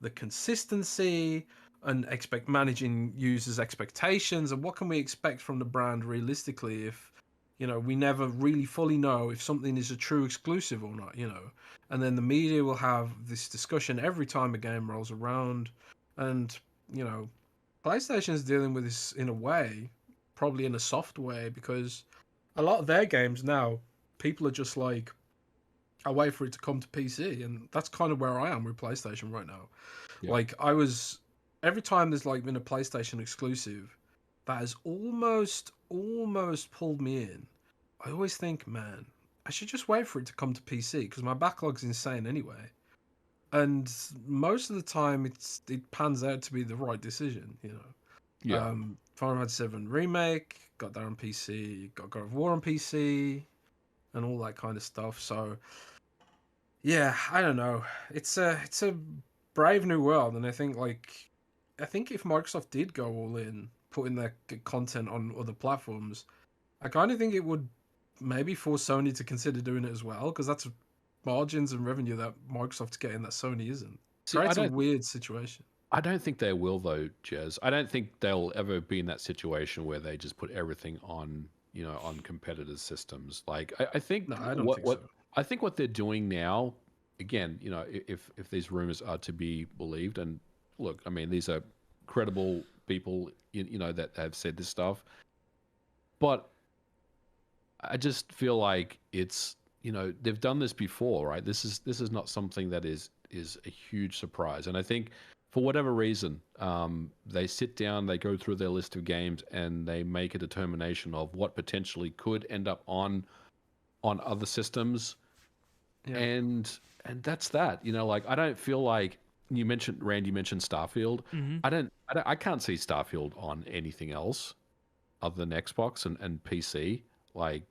the consistency and managing users' expectations, and what can we expect from the brand realistically if we never really fully know if something is a true exclusive or not, and then the media will have this discussion every time a game rolls around, and PlayStation is dealing with this in a way, probably in a soft way, because a lot of their games now, people are just like, I wait for it to come to PC, and that's kind of where I am with PlayStation right now. Yeah. Like, every time there's like been a PlayStation exclusive that has almost pulled me in, I always think, man, I should just wait for it to come to PC because my backlog's insane anyway. And most of the time, it pans out to be the right decision, Yeah. Final Fantasy VII Remake got that on PC, got God of War on PC, and all that kind of stuff. So, yeah, I don't know. It's a brave new world, and I think if Microsoft did go all in, putting their content on other platforms, I kind of think it would maybe force Sony to consider doing it as well, because that's margins and revenue that Microsoft's getting that Sony isn't. See, It's a weird situation. I don't think they will though, Jez. I don't think they'll ever be in that situation where they just put everything on, on competitors' systems. Like I think No, I don't think so. I think what they're doing now, again, if these rumors are to be believed, and look, I mean, these are credible people, that have said this stuff, but I just feel like it's, they've done this before, right? This is not something that is a huge surprise, and I think for whatever reason, they sit down, they go through their list of games, and they make a determination of what potentially could end up on other systems, and that's that. Like I don't feel like you mentioned Starfield. Mm-hmm. I can't see Starfield on anything else other than Xbox and PC. Like,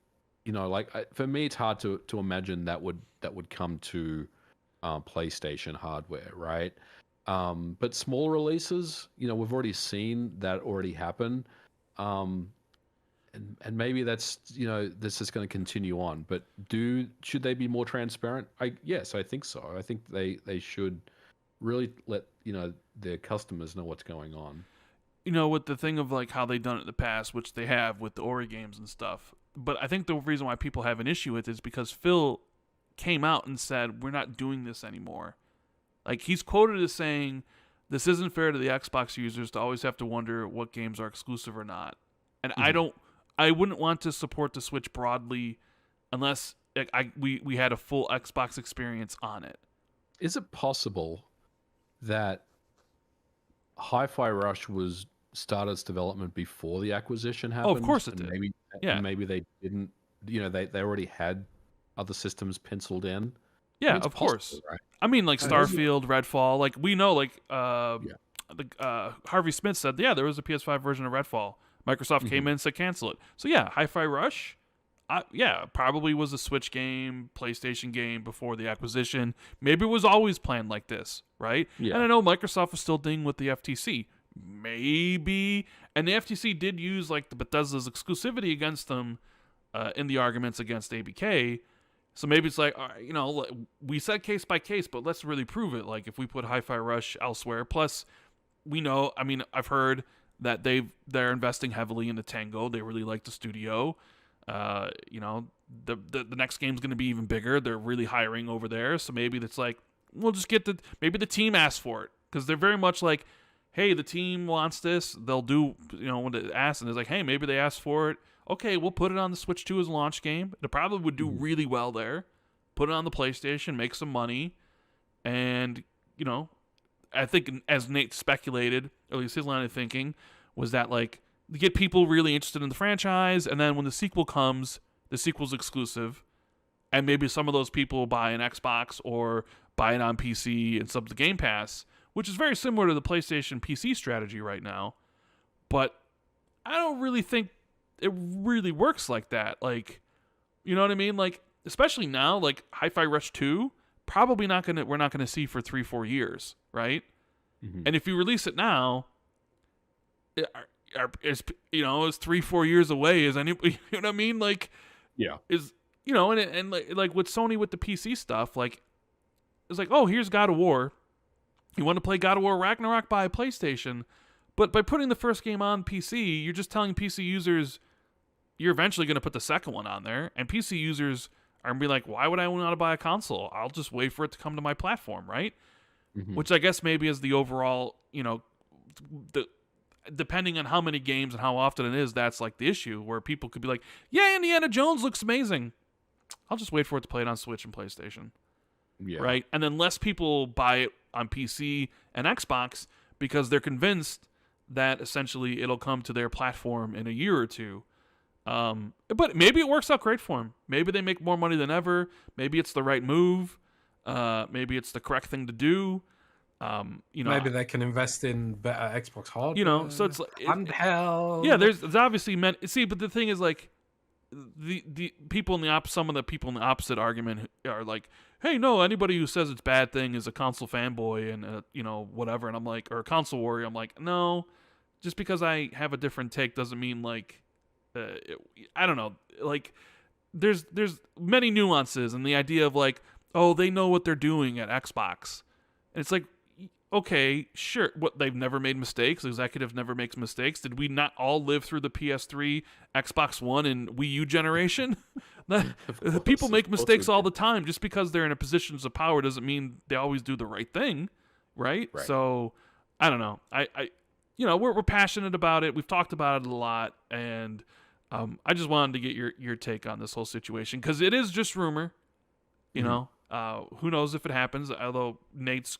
for me, it's hard to imagine that would come to PlayStation hardware, right? But small releases, we've already seen that already happen. And maybe that's, this is going to continue on. But should they be more transparent? Yes, I think so. I think they should really let, their customers know what's going on. With the thing of like how they've done it in the past, which they have with the Ori games and stuff. But I think the reason why people have an issue with it is because Phil came out and said, we're not doing this anymore. Like, he's quoted as saying, this isn't fair to the Xbox users to always have to wonder what games are exclusive or not. And I wouldn't want to support the Switch broadly unless we had a full Xbox experience on it. Is it possible that Hi-Fi Rush was started its development before the acquisition happened? Oh, of course it did. Maybe they didn't, they already had other systems penciled in. Yeah, I mean, of course. Right? I mean, like Starfield, Redfall, like we know, like Harvey Smith said, there was a PS5 version of Redfall. Microsoft came in and said cancel it. So yeah, Hi-Fi Rush, probably was a Switch game, PlayStation game before the acquisition. Maybe it was always planned like this, right? Yeah. And I know Microsoft was still dealing with the FTC. Maybe. And the FTC did use like the Bethesda's exclusivity against them in the arguments against ABK. So maybe it's like, we said case by case, but let's really prove it. Like if we put Hi-Fi Rush elsewhere, plus we know, I mean, I've heard that they're investing heavily into Tango. They really like the studio. The next game's going to be even bigger. They're really hiring over there. So maybe it's like, we'll just maybe the team asks for it, because they're very much like, hey, the team wants this. They'll do, when they ask, and it's like, hey, maybe they asked for it. Okay, we'll put it on the Switch 2 as a launch game. It probably would do really well there. Put it on the PlayStation, make some money. And, I think as Nate speculated, or at least his line of thinking, was that, like, to get people really interested in the franchise, and then when the sequel comes, the sequel's exclusive, and maybe some of those people will buy an Xbox or buy it on PC and sub the Game Pass, which is very similar to the PlayStation PC strategy right now. But I don't really think it really works like that. Like, you know what I mean? Like, especially now, like Hi-Fi Rush 2, we're not gonna see for 3-4 years, right? And if you release it now, is is 3-4 years away. Is any you know what I mean? Like, Yeah. is and like with Sony with the PC stuff, like it's like, oh, here's God of War. You want to play God of War Ragnarok, buy a PlayStation, but by putting the first game on PC, you're just telling PC users you're eventually going to put the second one on there, and PC users are going to be like, why would I want to buy a console? I'll just wait for it to come to my platform, right? Mm-hmm. Which I guess maybe is the overall, depending on how many games and how often it is, that's like the issue where people could be like, yeah, Indiana Jones looks amazing. I'll just wait for it to play it on Switch and PlayStation. Yeah. Right? And then less people buy it on PC and Xbox because they're convinced that essentially it'll come to their platform in a year or two. But maybe it works out great for them. Maybe they make more money than ever. Maybe it's the right move. Maybe it's the correct thing to do. Maybe they can invest in better Xbox hardware. So it's handheld. Yeah, there's obviously but the thing is, like, the people in some of the people in the opposite argument are like, hey, no, anybody who says it's a bad thing is a console fanboy and whatever. And I'm like, or a console warrior. I'm like, no, just because I have a different take doesn't mean like, I don't know, like there's many nuances, and the idea of like, oh, they know what they're doing at Xbox, and it's like, okay, sure, what, they've never made mistakes. Executive never makes mistakes. Did we not all live through the PS3, Xbox One, and Wii U generation? People make mistakes all the time. Just because they're in a positions of power doesn't mean they always do the right thing, right? So I don't know. We're passionate about it. We've talked about it a lot, and I just wanted to get your take on this whole situation, because it is just rumor. Who knows if it happens? Although Nate's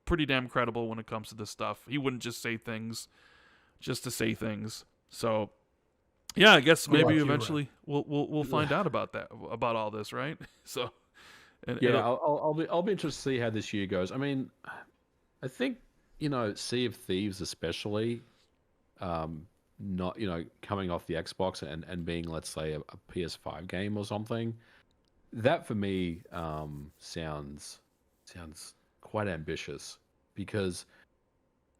pretty damn credible when it comes to this stuff. He wouldn't just say things just to say things. So yeah, I guess maybe eventually we'll find out about all this, right? So I'll be interested to see how this year goes. I mean, I think Sea of Thieves especially, not coming off the Xbox and being, let's say, a PS5 game or something, that for me sounds quite ambitious, because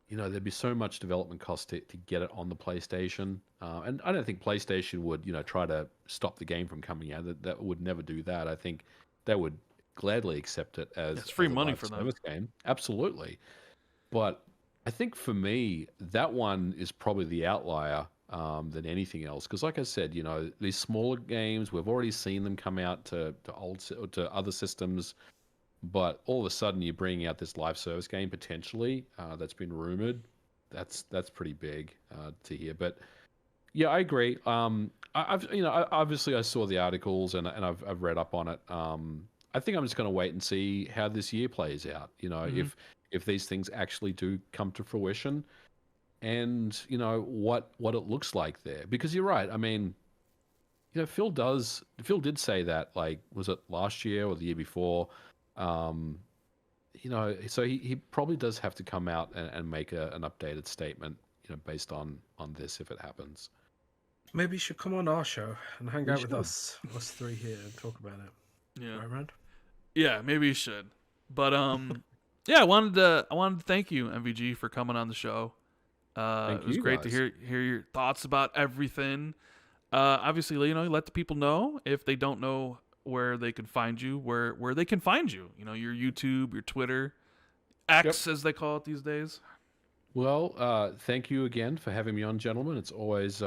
there'd be so much development cost to get it on the PlayStation, and I don't think PlayStation would try to stop the game from coming out. That would never do that. I think they would gladly accept it as it's free as a money live for them. service game. Absolutely. But I think for me, that one is probably the outlier than anything else. Because, like I said, these smaller games, we've already seen them come out to other systems, but all of a sudden you're bringing out this live service game potentially that's been rumored. That's pretty big to hear. But yeah, I agree. Obviously I saw the articles and I've read up on it. I think I'm just going to wait and see how this year plays out. If these things actually do come to fruition, and what it looks like there. Because you're right. I mean, Phil did say that, like, was it last year or the year before? So he probably does have to come out and make an updated statement, based on this, if it happens. Maybe you should come on our show and hang out with us three here, and talk about it. Yeah. Right, Rand? Yeah, maybe you should. But yeah, I wanted to thank you, MVG, for coming on the show. It was great to hear your thoughts about everything. Obviously, let the people know, if they don't know where they can find you, where they can find you. Your YouTube, your Twitter, X, as they call it these days. Well, thank you again for having me on, gentlemen. It's always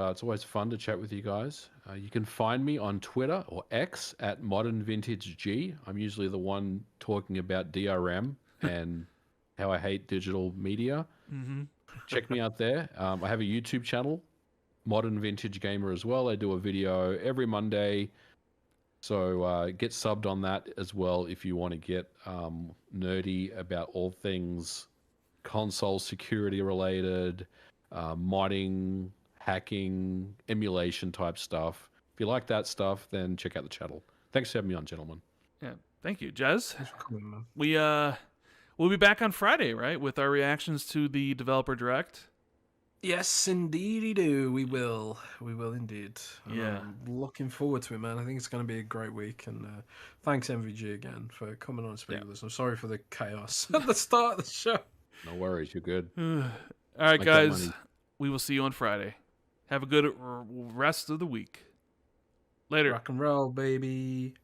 fun to chat with you guys. You can find me on Twitter or X at ModernVintageG. I'm usually the one talking about DRM and how I hate digital media. Mm-hmm. Check me out there. I have a YouTube channel, ModernVintageGamer, as well. I do a video every Monday. So get subbed on that as well if you want to get nerdy about all things console security related, modding, hacking, emulation type stuff. If you like that stuff, then check out the channel. Thanks for having me on, gentlemen. Yeah, thank you, Jez. Thanks for coming, man. We'll be back on Friday, right, with our reactions to the Developer Direct. Yes, indeed, we will. We will indeed. Yeah. I'm looking forward to it, man. I think it's going to be a great week. And thanks, MVG, again, for coming on and speaking with us. I'm sorry for the chaos at the start of the show. No worries, you're good. All right, guys. We will see you on Friday. Have a good rest of the week. Later. Rock and roll, baby.